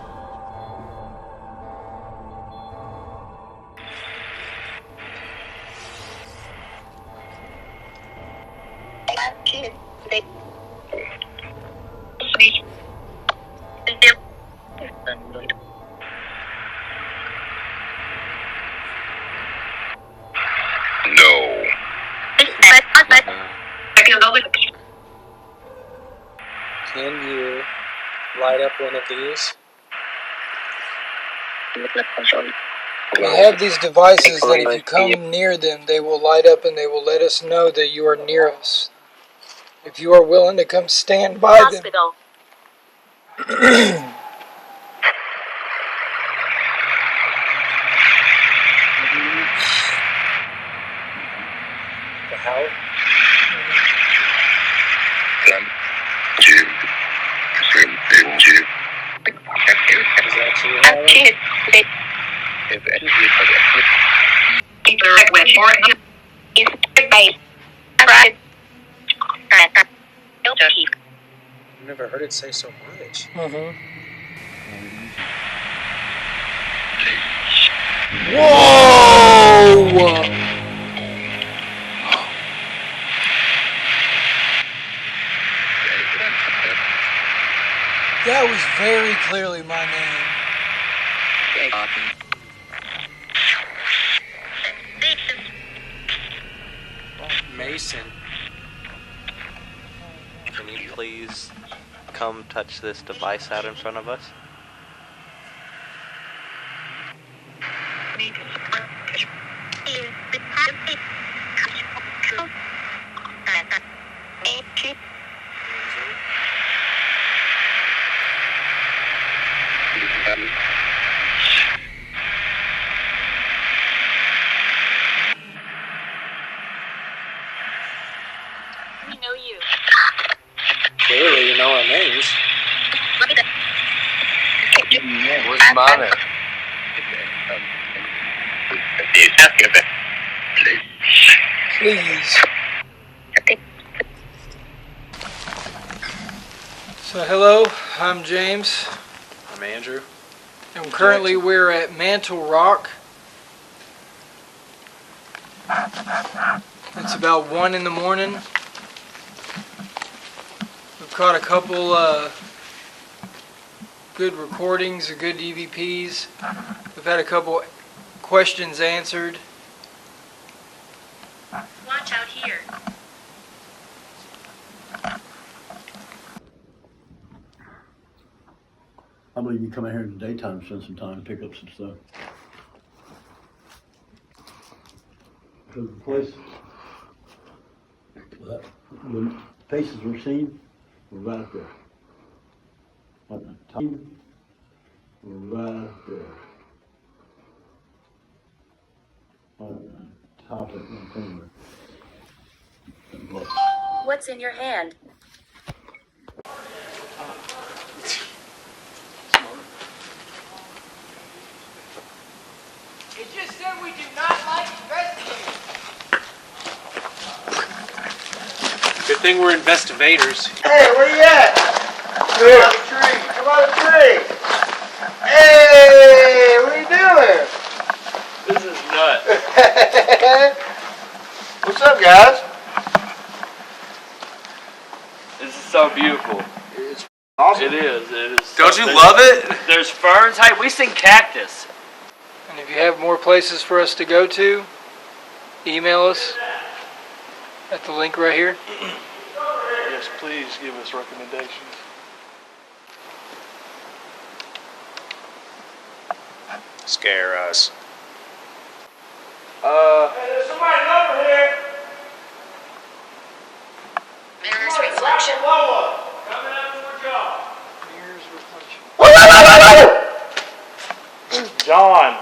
Can you light up one of these? We have these devices that if you come near them, they will light up and they will let us know that you are near us. If you are willing to come stand by Hospital. them. The how? I've never heard it say so much. Whoa! That was very clearly my name. Mason. Can you please come touch this device out in front of us? We know you. Clearly, you know our names. What's my name? Please. So hello, I'm James. I'm Andrew. And currently we're at Mantle Rock. It's about 1 in the morning. We've caught a couple good recordings of good EVPs. We've had a couple questions answered. Watch out here. I believe you come out here in the daytime, spend some time, pick up some stuff. Because the place, the faces we're seeing, we're right up there. At the top, we're right up there. On the top of the corner. What's in your hand? It just said we do not like investigators. Good thing we're investigators. Hey, where you at? Come on the tree. Come on the tree. Hey, what are you doing? This is nuts. What's up, guys? This is so beautiful. It's awesome. It is. Don't you love it? There's ferns. Hey, we seen cactus. And if you have more places for us to go to, email us at the link right here. Yes, please give us recommendations. Scare us. Hey, there's somebody over here. Mirror's reflection. Coming up for job. Mirror's reflection. John.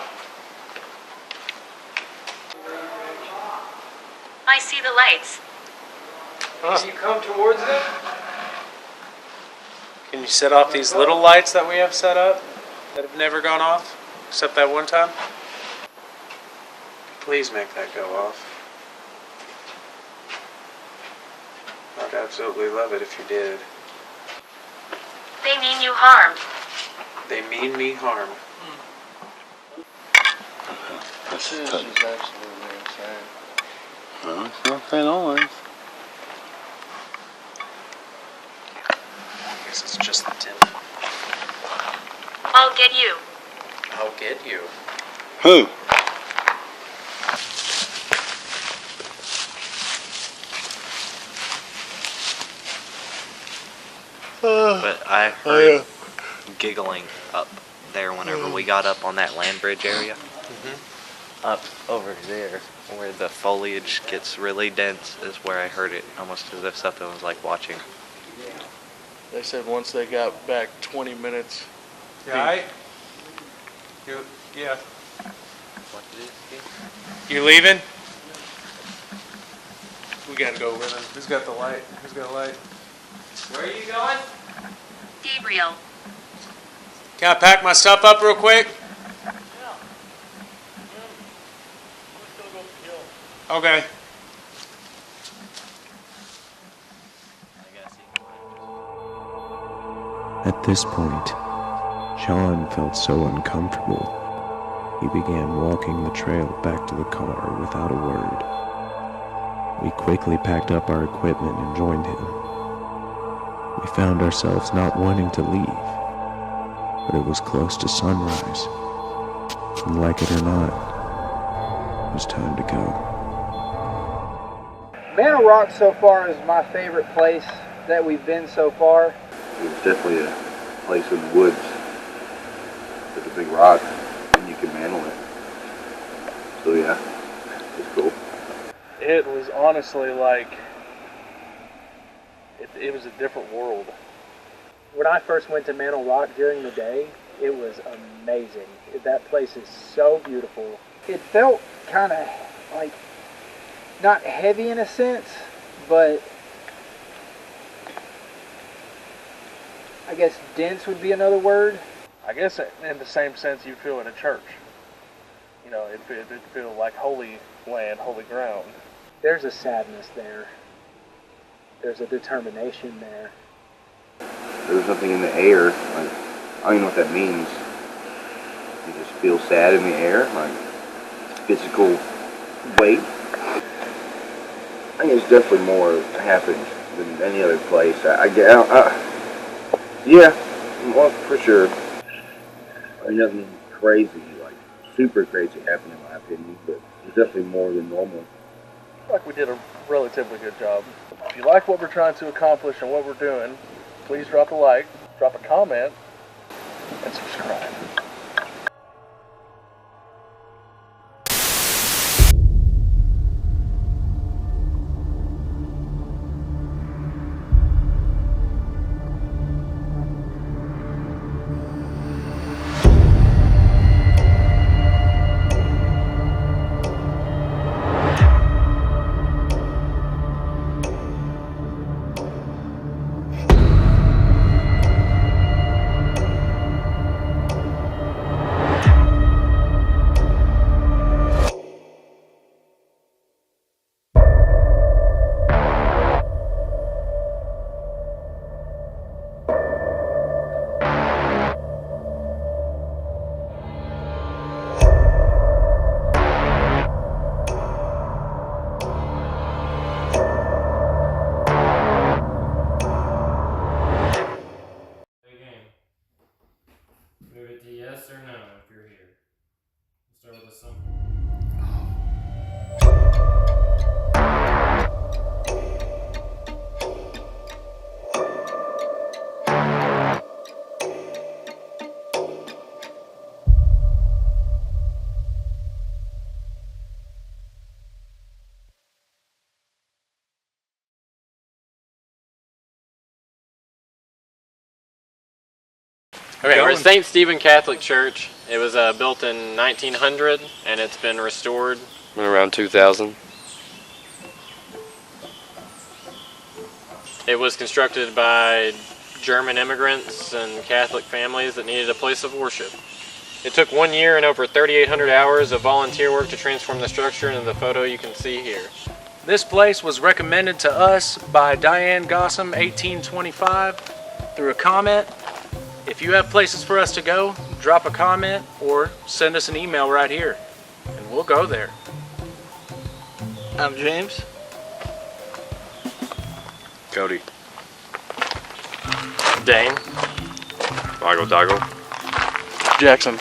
I see the lights. Can you come towards them? Can you set off these little lights that we have set up that have never gone off, except that one time? Please make that go off. I'd absolutely love it if you did. They mean you harm. They mean me harm. This is absolutely insane. No, it's not that always. I guess it's just the tip. I'll get you. I'll get you. Who? But I heard giggling up there whenever we got up on that land bridge area. Up over there, where the foliage gets really dense, is where I heard it, almost as if something was like watching. They said once they got back 20 minutes. Yeah, yeah. What did it say? You leaving? We gotta go with him. Who's got the light? Who's got a light? Where are you going? Gabriel. Can I pack my stuff up real quick? Okay. At this point, John felt so uncomfortable, he began walking the trail back to the car without a word. We quickly packed up our equipment and joined him. We found ourselves not wanting to leave, but it was close to sunrise, and like it or not, it was time to go. Mantle Rock so far is my favorite place that we've been so far. It's definitely a place in the woods with a big rock, and you can mantle it. So yeah, it's cool. It was honestly like, it was a different world. When I first went to Mantle Rock during the day, it was amazing. That place is so beautiful. It felt kind of like, not heavy in a sense, but I guess dense would be another word. I guess in the same sense you feel in a church. You know, it feel like holy land, holy ground. There's a sadness there. There's a determination there. There's something in the air, like, I don't even know what that means. You just feel sad in the air, like physical weight. I think it's definitely more happened than any other place. Yeah, well, for sure. I mean, nothing crazy, like super crazy happened in my opinion, but it's definitely more than normal. I feel like we did a relatively good job. If you like what we're trying to accomplish and what we're doing, please drop a like, drop a comment, and subscribe. Okay, we're at St. Stephen Catholic Church. It was built in 1900 and it's been restored. Around 2000. It was constructed by German immigrants and Catholic families that needed a place of worship. It took 1 year and over 3,800 hours of volunteer work to transform the structure into the photo you can see here. This place was recommended to us by Diane Gossam, 1825, through a comment. If you have places for us to go, drop a comment or send us an email right here, and we'll go there. I'm James. Cody. Dane. Dago. Jackson.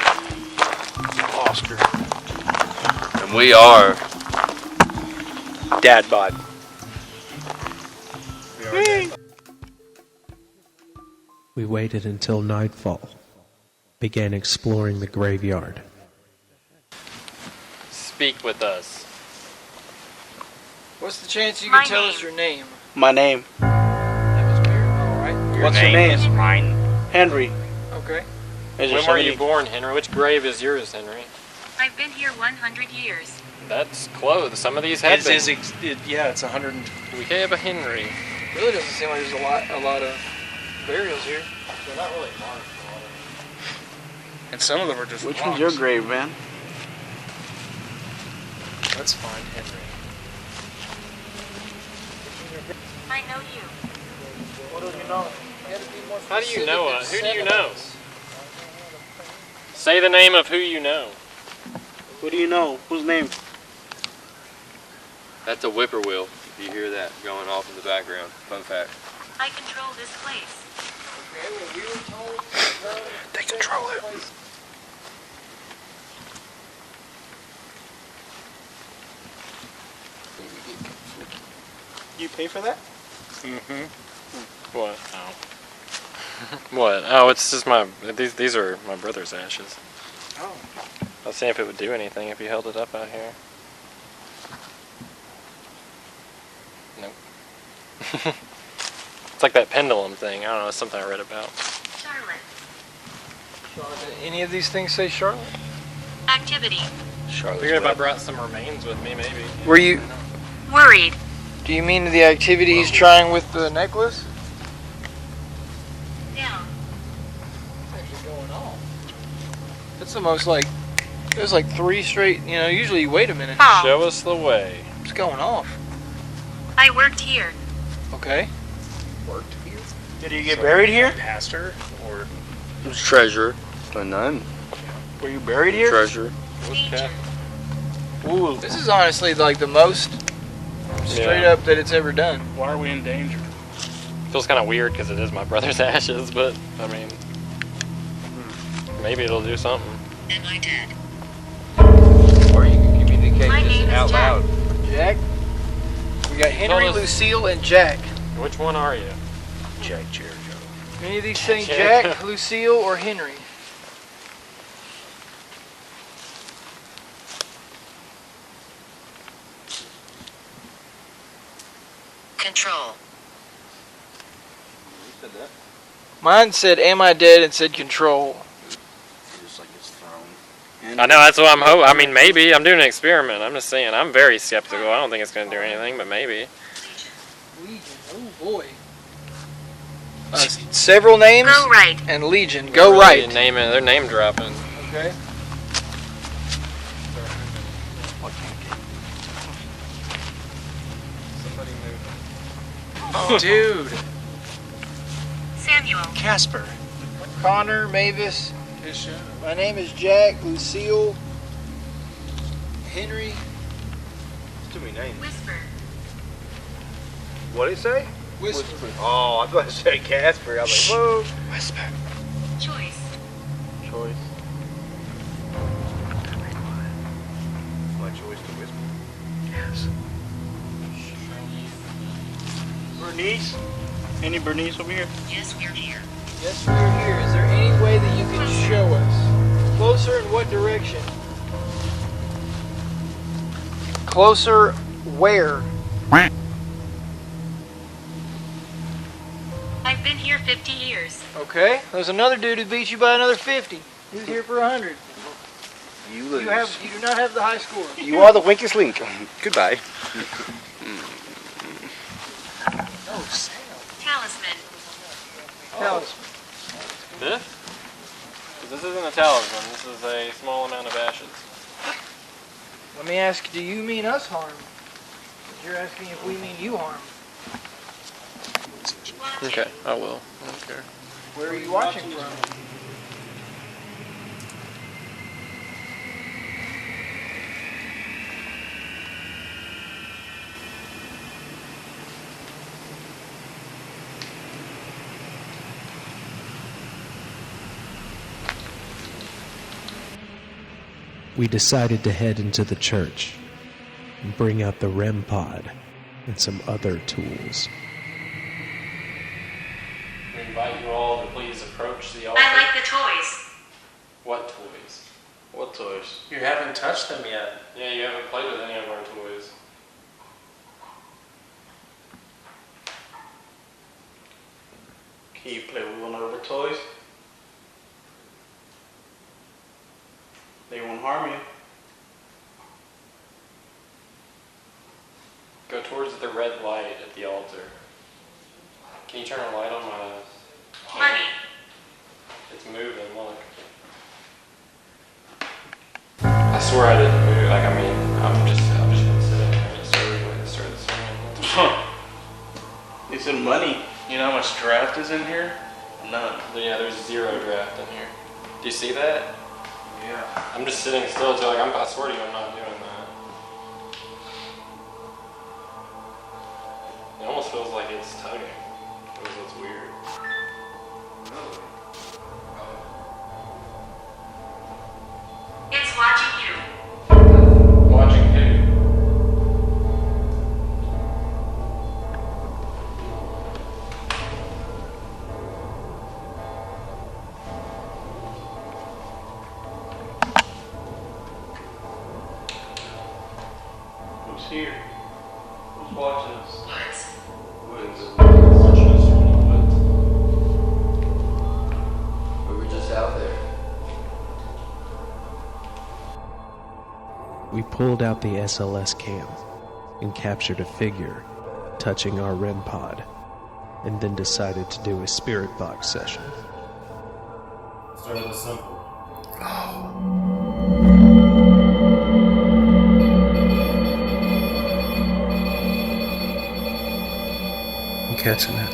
Oscar. And we are Dad bod. We waited until nightfall, began exploring the graveyard. speak with us. What's the chance you can tell us your name? My name. That was weird. All right. What's your name? Is mine. Henry. Okay. When were you born, Henry? Which grave is yours, Henry? I've been here 100 years. That's close. Some of these have been. Yeah, it's 100. We have a Henry. Really doesn't seem like there's a lot of burials here. They're not really marked. And some of them are just Which rocks. one's your grave, man? Let's find Henry. I know you. What do you know? How do you know us? Who do you know? Say the name of who you know. Who do you know? Whose name? That's a whippoorwill. If you hear that going off in the background. Fun fact. I control this place. Okay, well, we were told They control it. You pay for that? Mm-hmm. What? Oh. What? Oh, it's just my. These are my brother's ashes. Oh. I was seeing if it would do anything if you held it up out here. Nope. It's like that pendulum thing. I don't know. It's something I read about. Charlotte. Charlotte. Any of these things say Charlotte? Activity. I figured if I brought some remains with me, maybe. Were you Worried. Do you mean the activity he's trying with the necklace? Down. What's actually going on? It's almost like there's like 3 straight. You know, usually you wait a minute. Show us the way. What's going off? I worked here. Okay. Worked here? Did he get buried here? Pastor or It was treasure. A nun. Were you buried here? Treasure. Danger. Ooh, this is honestly like the most straight up that it's ever done. why are we in danger? Feels kind of weird because it is my brother's ashes, but I mean, maybe it'll do something. Am I dead? Or you can communicate My name this is out Jack. loud. Jack. We got Henry, Tell us- Lucille, and Jack. Which one are you? Jack Jericho. Any of these things, Jack. Jack, Lucille, or Henry? Control. Mine said, "Am I dead?" and said, "Control." Just like his throne. I know, that's what I'm hoping. I mean, maybe. I'm doing an experiment. I'm just saying. I'm very skeptical. I don't think it's going to do anything, but maybe. Legion. Oh boy. Several names. Go right. And Legion. They're Go really right. They're name dropping. Okay. Oh, dude. Samuel. Casper. Connor, Mavis. His show. My name is Jack, Lucille, Henry. Too many names. Whisper. What did he say? Whisper. Oh, I thought he said Casper. I was like, whoa. Whisper. Choice. Choice. My choice to whisper. Yes. Bernice? Any Bernice over here? Yes, we're here. Yes, we're here. Is there any way that you can show us? Closer in what direction? Closer where? I've been here 50 years. Okay. There's another dude who beat you by another 50. He's here for 100. You lose. You do not have the high score. You are the weakest link. Goodbye. Oh, Sam. Talisman. Talisman. This? 'Cause this isn't a talisman. This is a small amount of ashes. Let me ask, do you mean us harm? You're asking if we mean you harm. Okay, I will. I don't care. Where are you watching from? We decided to head into the church and bring out the REM pod and some other tools. We invite you all to please approach the altar. I like the toys. What toys? What toys? You haven't touched them yet. Yeah, you haven't played with any of our toys. Can you play with one of the toys? They won't harm you. Go towards the red light at the altar. Can you turn a light on my... Money. It's moving, look. I swear I didn't move. Like, I mean, I've just been sitting there and it started swinging. You said money. You know how much draft is in here? None. Yeah, there's 0 draft in here. Do you see that? Yeah. I'm just sitting still till, like, I swear to you, I'm not doing that. It almost feels like it's tugging. It's weird. It's watching you. Watching who? Who's here? Who's watching us? Woods. Watching us from the woods. We were just out there. We pulled out the SLS cam and captured a figure touching our REM pod, and then decided to do a spirit box session. Start with a simple. I'm catching it.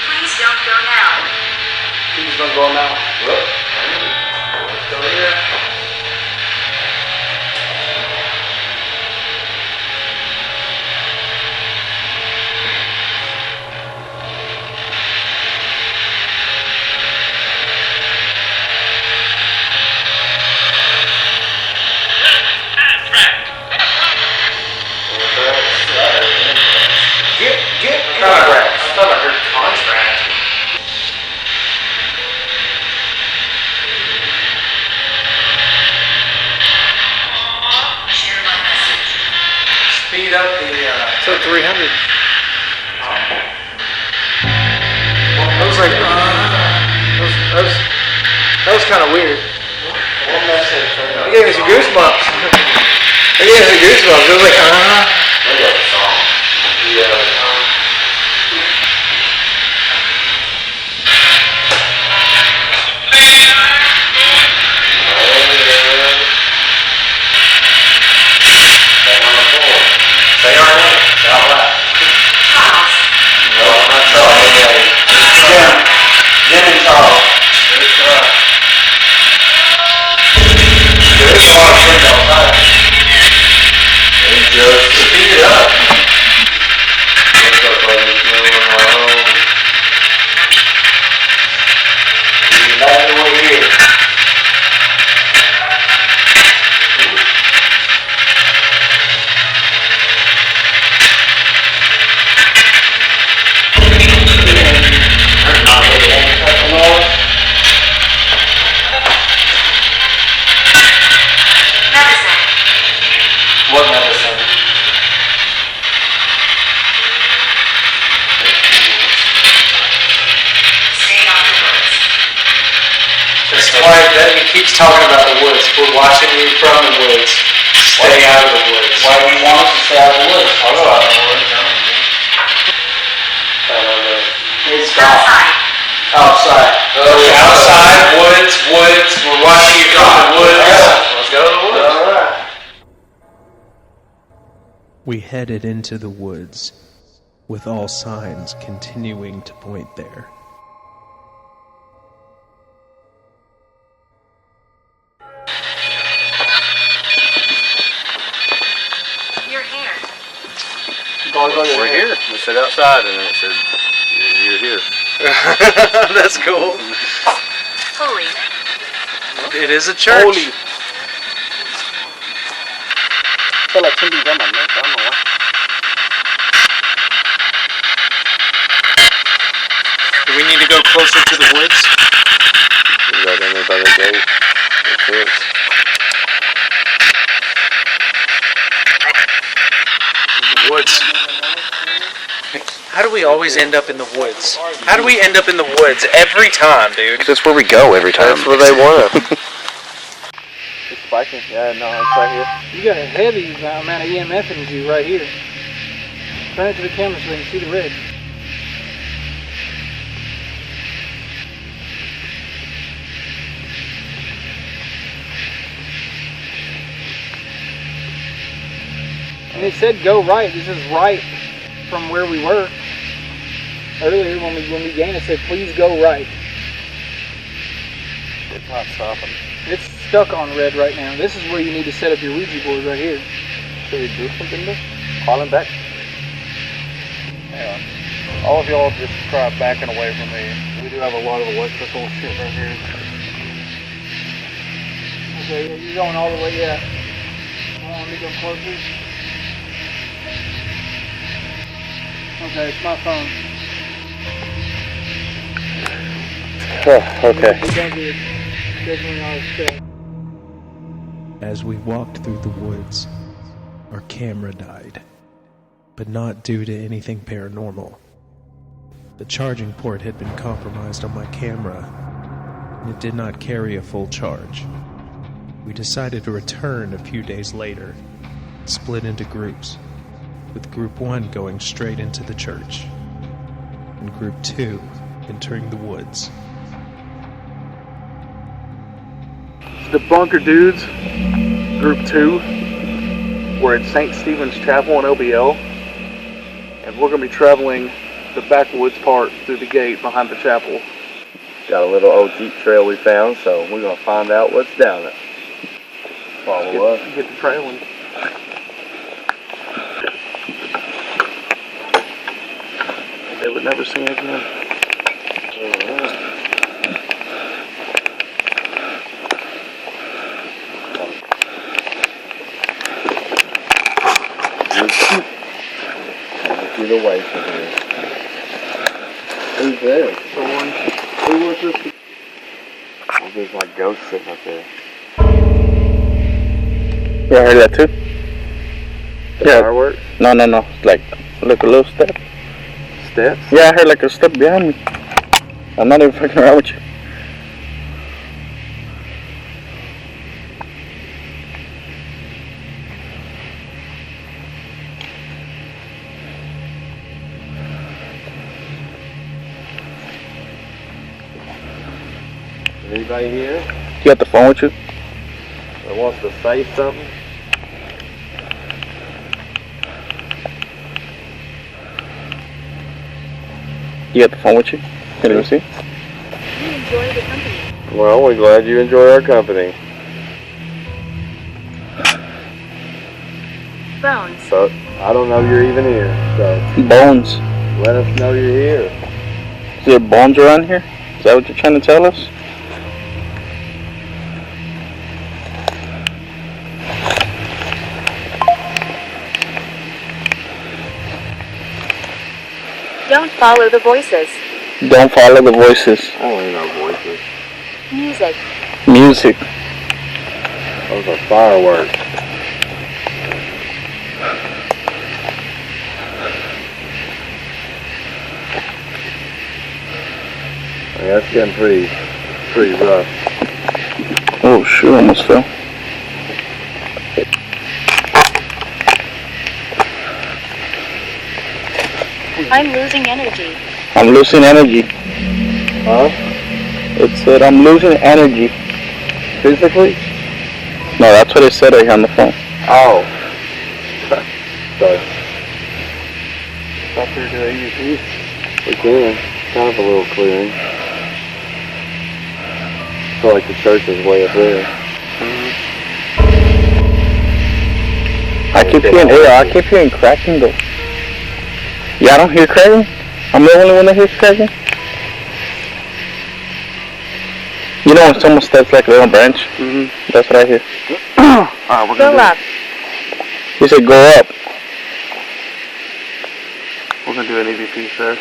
Please don't go now. Please don't go now. Whoop. Let's go here. Get I thought I heard contract. Share my message. Speed up the. So 300. I was like, That was kind of weird. What message? It gave me some goosebumps. It gave me some goosebumps. It was like, Look at the song. Yeah. Say our name. Out loud. No, I'm not Charles. Jim and Charles. There's Charles. There's outside. And just speed it up. What's up, buddy? We're on our own. You're back over here. What medicine? Stay out the woods. That's why he keeps talking about the woods. We're watching you from the woods. Stay out of the woods. Why do you want us to stay out of the woods? I'll go out in the woods. It's Outside. outside. Outside, woods. We're watching you from the woods. Let's go to the woods. All right. We headed into the woods, with all signs continuing to point there. You're here. We're here. We sit outside and it said, you're here. That's cool. Holy. It is a church. Holy. I feel like something's on my neck. I don't know why. need to go closer to the woods. Right in there by the gate. The woods. How do we always end up in the woods? How do we end up in the woods every time, dude? That's where we go every time. That's where they want us. It's spiking. Yeah, no, it's right here. You got a heavy amount of EMF in you right here. Turn it to the camera so they can see the red. And it said go right. This is right from where we were. Earlier when we gained it said please go right. It's not stopping. It's stuck on red right now. This is where you need to set up your Ouija board right here. Should we do something there? Call him back? Yeah. All of y'all just try backing away from me. We do have a lot of electrical shit right here. Okay, yeah, you're going all the way, yeah. Let me go closer. Okay, it's my phone. Okay. Definitely not a step. As we walked through the woods, our camera died, but not due to anything paranormal. The charging port had been compromised on my camera, and it did not carry a full charge. We decided to return a few days later, split into groups, with Group 1 going straight into the church, and Group 2 entering the woods. Debunker Dudes, Group 2. We're at St. Stephen's Chapel in OBL, and we're going to be traveling the backwoods part through the gate behind the chapel. Got a little old Jeep trail we found, so we're going to find out what's down it. Follow us. Get the trailing. They would never see it again. Get away from here. Who's there? Someone. Who wants us to... Oh, there's like ghosts sitting up there. Yeah, I heard that too. Yeah. Fireworks? No. Like a little step. Steps? Yeah, I heard like a step behind me. I'm not even fucking around with you. Anybody here? You got the phone with you? That wants to say something? You got the phone with you? Can you see? We enjoy the company. Well, we're glad you enjoy our company. Bones. But I don't know you're even here, so Bones. let us know you're here. Is there bones around here? Is that what you're trying to tell us? Don't follow the voices. Don't follow the voices. I don't hear no voices. Music. Music. Those are fireworks. Yeah, that's getting pretty rough. Oh shit, almost fell. I'm losing energy. I'm losing energy. Huh? It said I'm losing energy. Physically? No, that's what it said right here on the phone. Oh. Sorry. Stop here to AUP. We can. Kind of a little clearing. I feel like the church is way up there. I keep hearing cracking though. Yeah, I don't hear cracking. I'm the only one that hears cracking. You know when someone steps like a little branch? Mm-hmm. That's what I hear. Alright, we're Go gonna up. You said go up. We're going to do an EVP sir.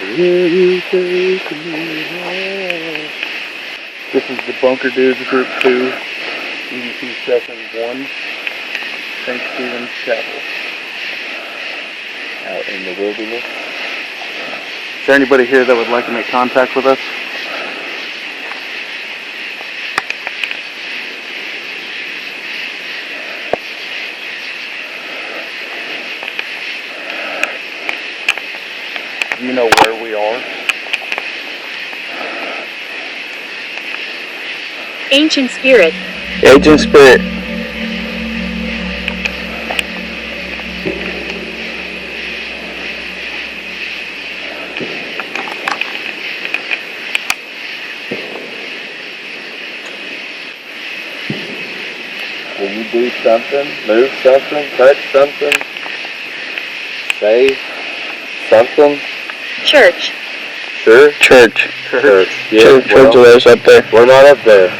This is Debunker Dudes Group 2, EVP Session 1, St. Stephen's Chapel. Out in the wilderness. Is there anybody here that would like to make contact with us? Do you know where we are? Ancient spirit. Ancient spirit. Will you do something? Move something? Touch something? Say something? Church. Sure? Church. Yeah, church is up there. We're not up there.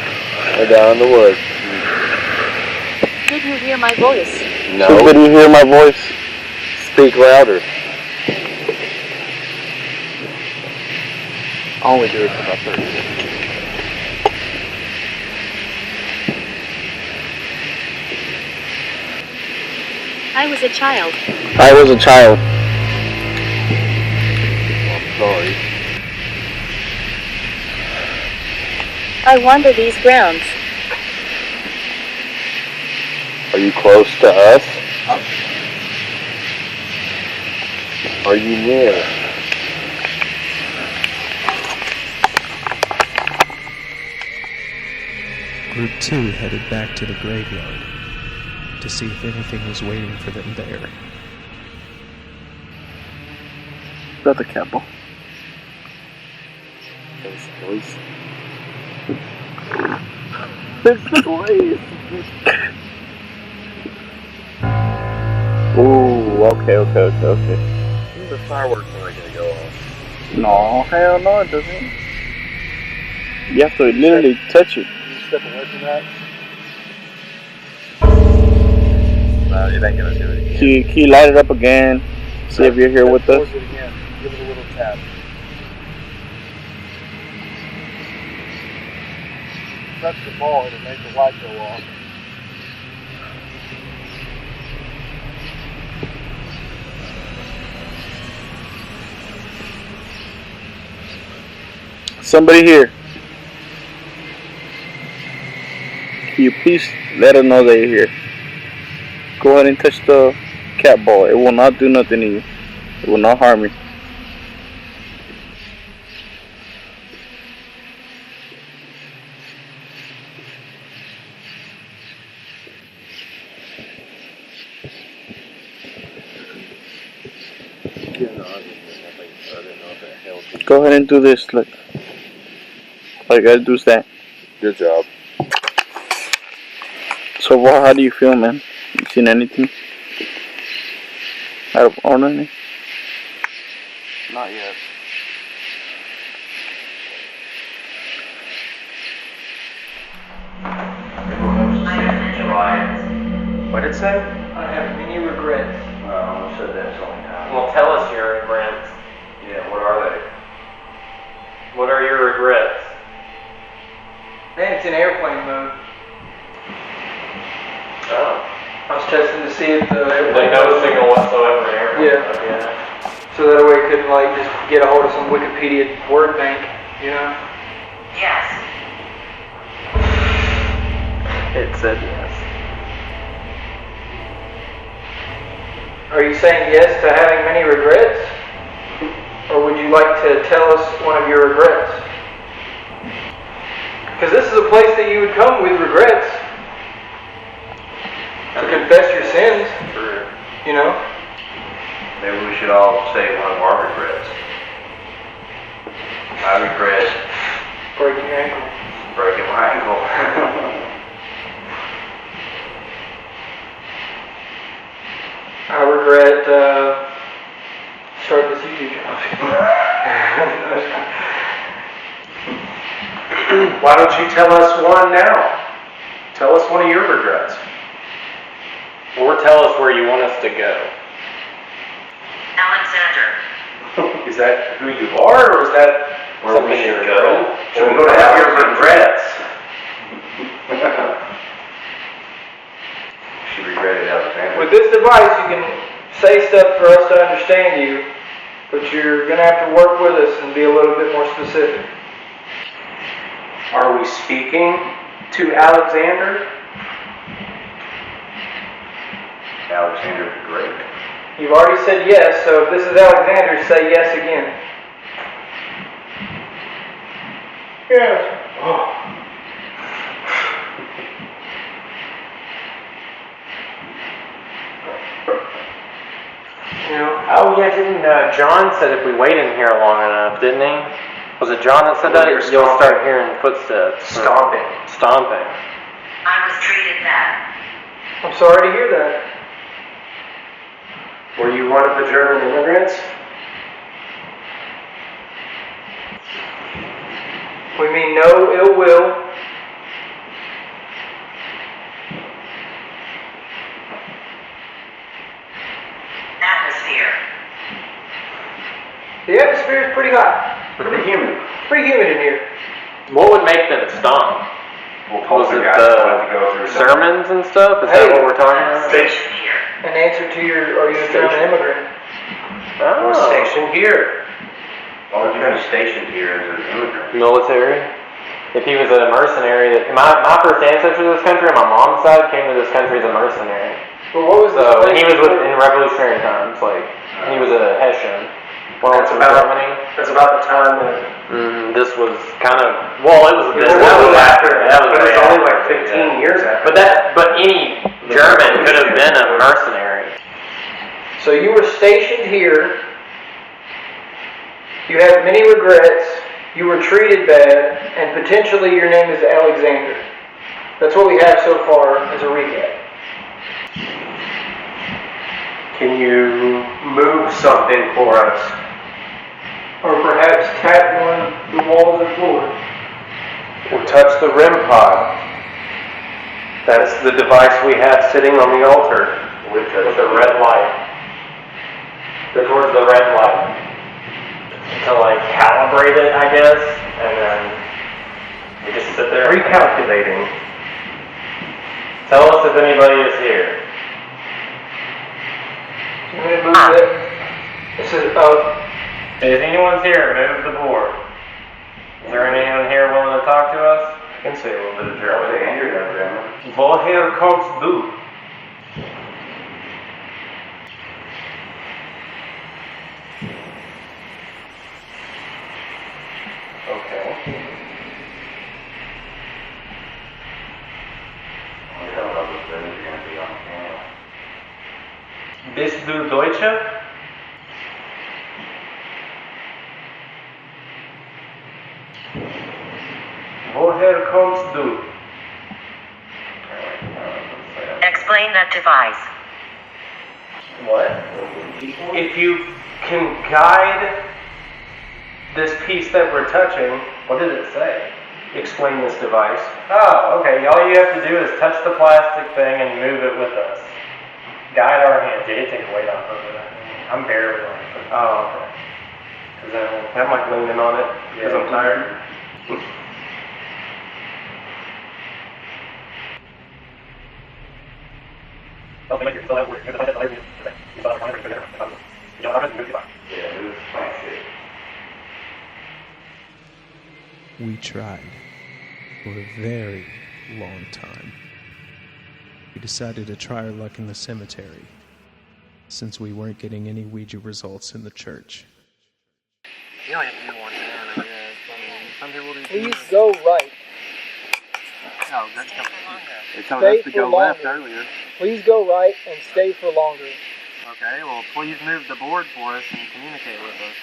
We're down in the woods. Did you hear my voice? No. Did you hear my voice? Speak louder. I only do it for about 30 minutes. I was a child. I was a child. I'm sorry. I wander these grounds. Are you close to us? Are you near? Group 2 headed back to the graveyard to see if anything was waiting for them there. About the capital. Those It's the noise. Ooh, okay. The fireworks are going to go off. No, hell no, it doesn't. You have to literally touch it. You step away from that. No, it ain't going to do it again. Can you light it up again? See if you're here with us. Force it again. Give it a little tap. Touch the ball, it'll make the light go off. Somebody here. Can you please let us know that you're here? Go ahead and touch the cat ball. It will not do nothing to you. It will not harm you. Go ahead and do this. Look. All you gotta do is that. Good job. So far, how do you feel, man? You seen anything out of ordinary? Not yet. What did it say? I have many regrets. Well, I said that so many times. Well, tell us your regrets. Yeah, what are they? What are your regrets? Man, it's in airplane mode. Oh. I was testing to see if the airplane Like no signal whatsoever in airplane. Yeah. So that way I couldn't like just get a hold of some Wikipedia word bank, you know? Yes. It said yes. Are you saying yes to having many regrets? Or would you like to tell us one of your regrets? Because this is a place that you would come with regrets. To confess your sins. True. You know? Maybe we should all say one of our regrets. I regret breaking your ankle. Breaking my ankle. I regret starting this YouTube channel. Why don't you tell us one now? Tell us one of your regrets. Or tell us where you want us to go. Alexander. Is that who you are, or is that where we should go? Should we go to have your regrets? She regretted Alexander. With this device, you can say stuff for us to understand you, but you're going to have to work with us and be a little bit more specific. Are we speaking to Alexander? Alexander the Great. You've already said yes, so if this is Alexander, say yes again. Yes. Oh. Oh yeah, didn't John said if we wait in here long enough, didn't he? Was it John that said that? You'll start hearing footsteps. Stomping. Stomping. I was treated bad. I'm sorry to hear that. Were you one of the German immigrants? We mean no ill will. Atmosphere. The atmosphere is pretty hot. Pretty humid. Pretty humid in here. What would make them stomp? Was it the sermons and stuff? Is that what we're talking about? Station here. An answer to your, are you a German immigrant? Oh. We're stationed here. Why would you be stationed here as an immigrant? Military. If he was a mercenary, my first ancestor to this country on my mom's side came to this country as a mercenary. Well, what was so, and he was in revolutionary times, like, he was a Hessian. That's about the time that... this was kind of, well, it was, that was after. That was only like 15 years after. But any German could have been a mercenary. So you were stationed here. You have many regrets. You were treated bad, and potentially your name is Alexander. That's what we have so far as a recap. Can you move something for us? Or perhaps tap on the walls or floor. Or touch the REM pod. That's the device we have sitting on the altar. With the red light. Towards the red light. To like calibrate it, I guess. And then we just sit there. Recalculating. Tell us if anybody is here. I'm going to move that. It says, if anyone's here, move the board. Is there anyone here willing to talk to us? I can say a little bit of German. Andrew does German. Woher kommst du? Okay. Bist du Deutsche? Woher kommst du? Explain that device. What? If you can guide this piece that we're touching, what did it say? Explain this device. Oh, okay. All you have to do is touch the plastic thing and move it with us. Guide our hands. Yeah, you take the weight off of it. I'm barely on it. Oh, okay. Because I'm like leaning on it because I'm tired. We tried for a very long time. We decided to try our luck in the cemetery, since we weren't getting any Ouija results in the church. You only have to do one hand, I guess. I mean, some people do. Please go right. Oh, that's They told us to go left earlier. Please go right and stay for longer. Okay, well, please move the board for us and communicate with us.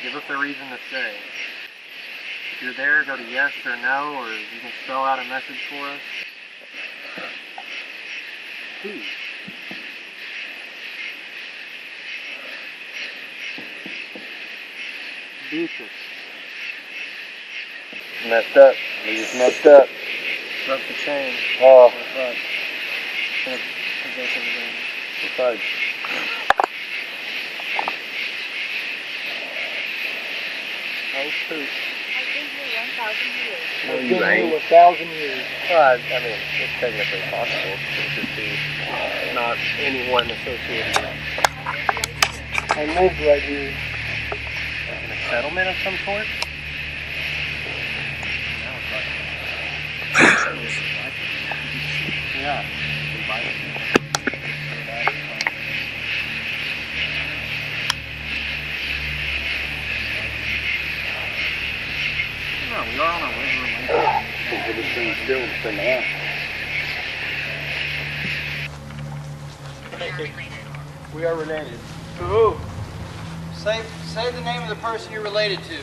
Give us a reason to stay. If you're there, go to yes or no, or you can spell out a message for us. Please. Jesus. Messed up. We just messed up. Broke the chain. Oh. We're fucked. We're fine. Oh, poop. No, I've you been ain't. here 1,000 years. Well, I mean, it's technically possible. It could be not anyone associated with I lived right here. in a settlement of some sort. Yeah. No, we are on our way. Everything's still for now. We are related. To who? Say the name of the person you're related to.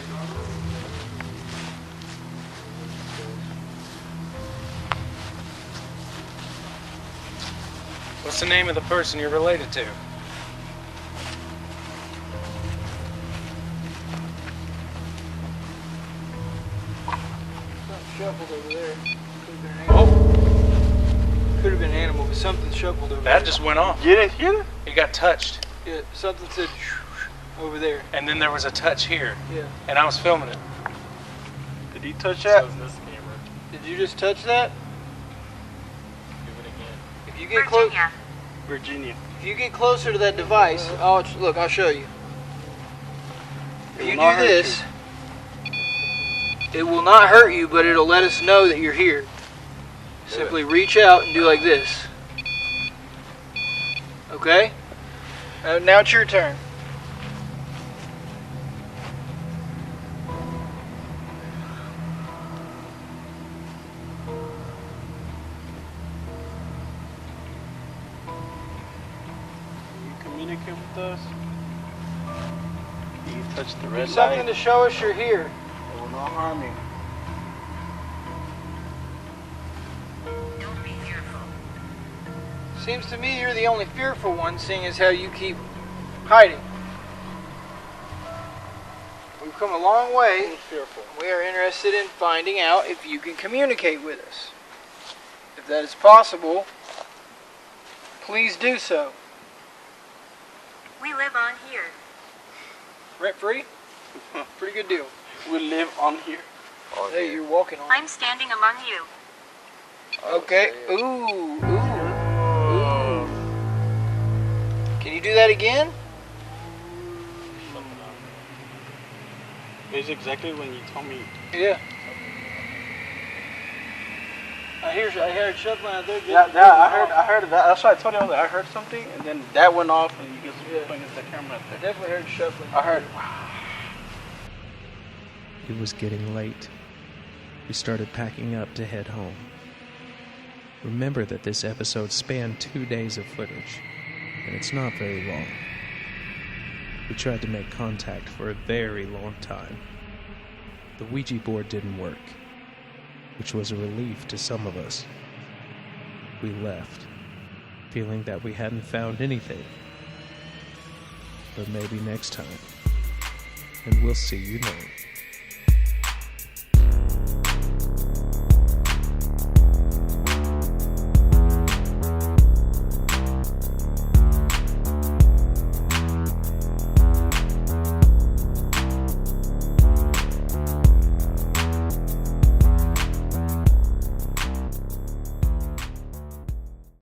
What's the name of the person you're related to? Something shuffled over there. Could have been an animal, but something shuffled over there. That just went off. Get it? He got touched. Yeah, something said over there. And then there was a touch here. Yeah. And I was filming it. Did he touch that? Did you just touch that? Do it again. If you get close, Virginia. if you get closer to that device, I'll show you. If you do this, it will not hurt you, but it'll let us know that you're here. Simply reach out and do like this. Okay? Now it's your turn. You communicate with us? You touch the Do red something light. to show us you're here. It will not harm you. Don't be fearful. Seems to me you're the only fearful one, seeing as how you keep hiding. We've come a long way. Fearful. We are interested in finding out if you can communicate with us. If that is possible, please do so. We live on here. Rent free? Pretty good deal. We live on here. Hey, you're walking on. I'm standing among you. Okay. Ooh. Can you do that again? It's exactly when you told me. Yeah. I heard shuffling out there. I heard that. That's why I told you that I heard something, and then that went off, and you guys pointing at the camera. I definitely heard shuffling. I heard. It was getting late. We started packing up to head home. Remember that this episode spanned 2 days of footage, and it's not very long. We tried to make contact for a very long time. The Ouija board didn't work, which was a relief to some of us. We left, feeling that we hadn't found anything. But maybe next time, and we'll see you then.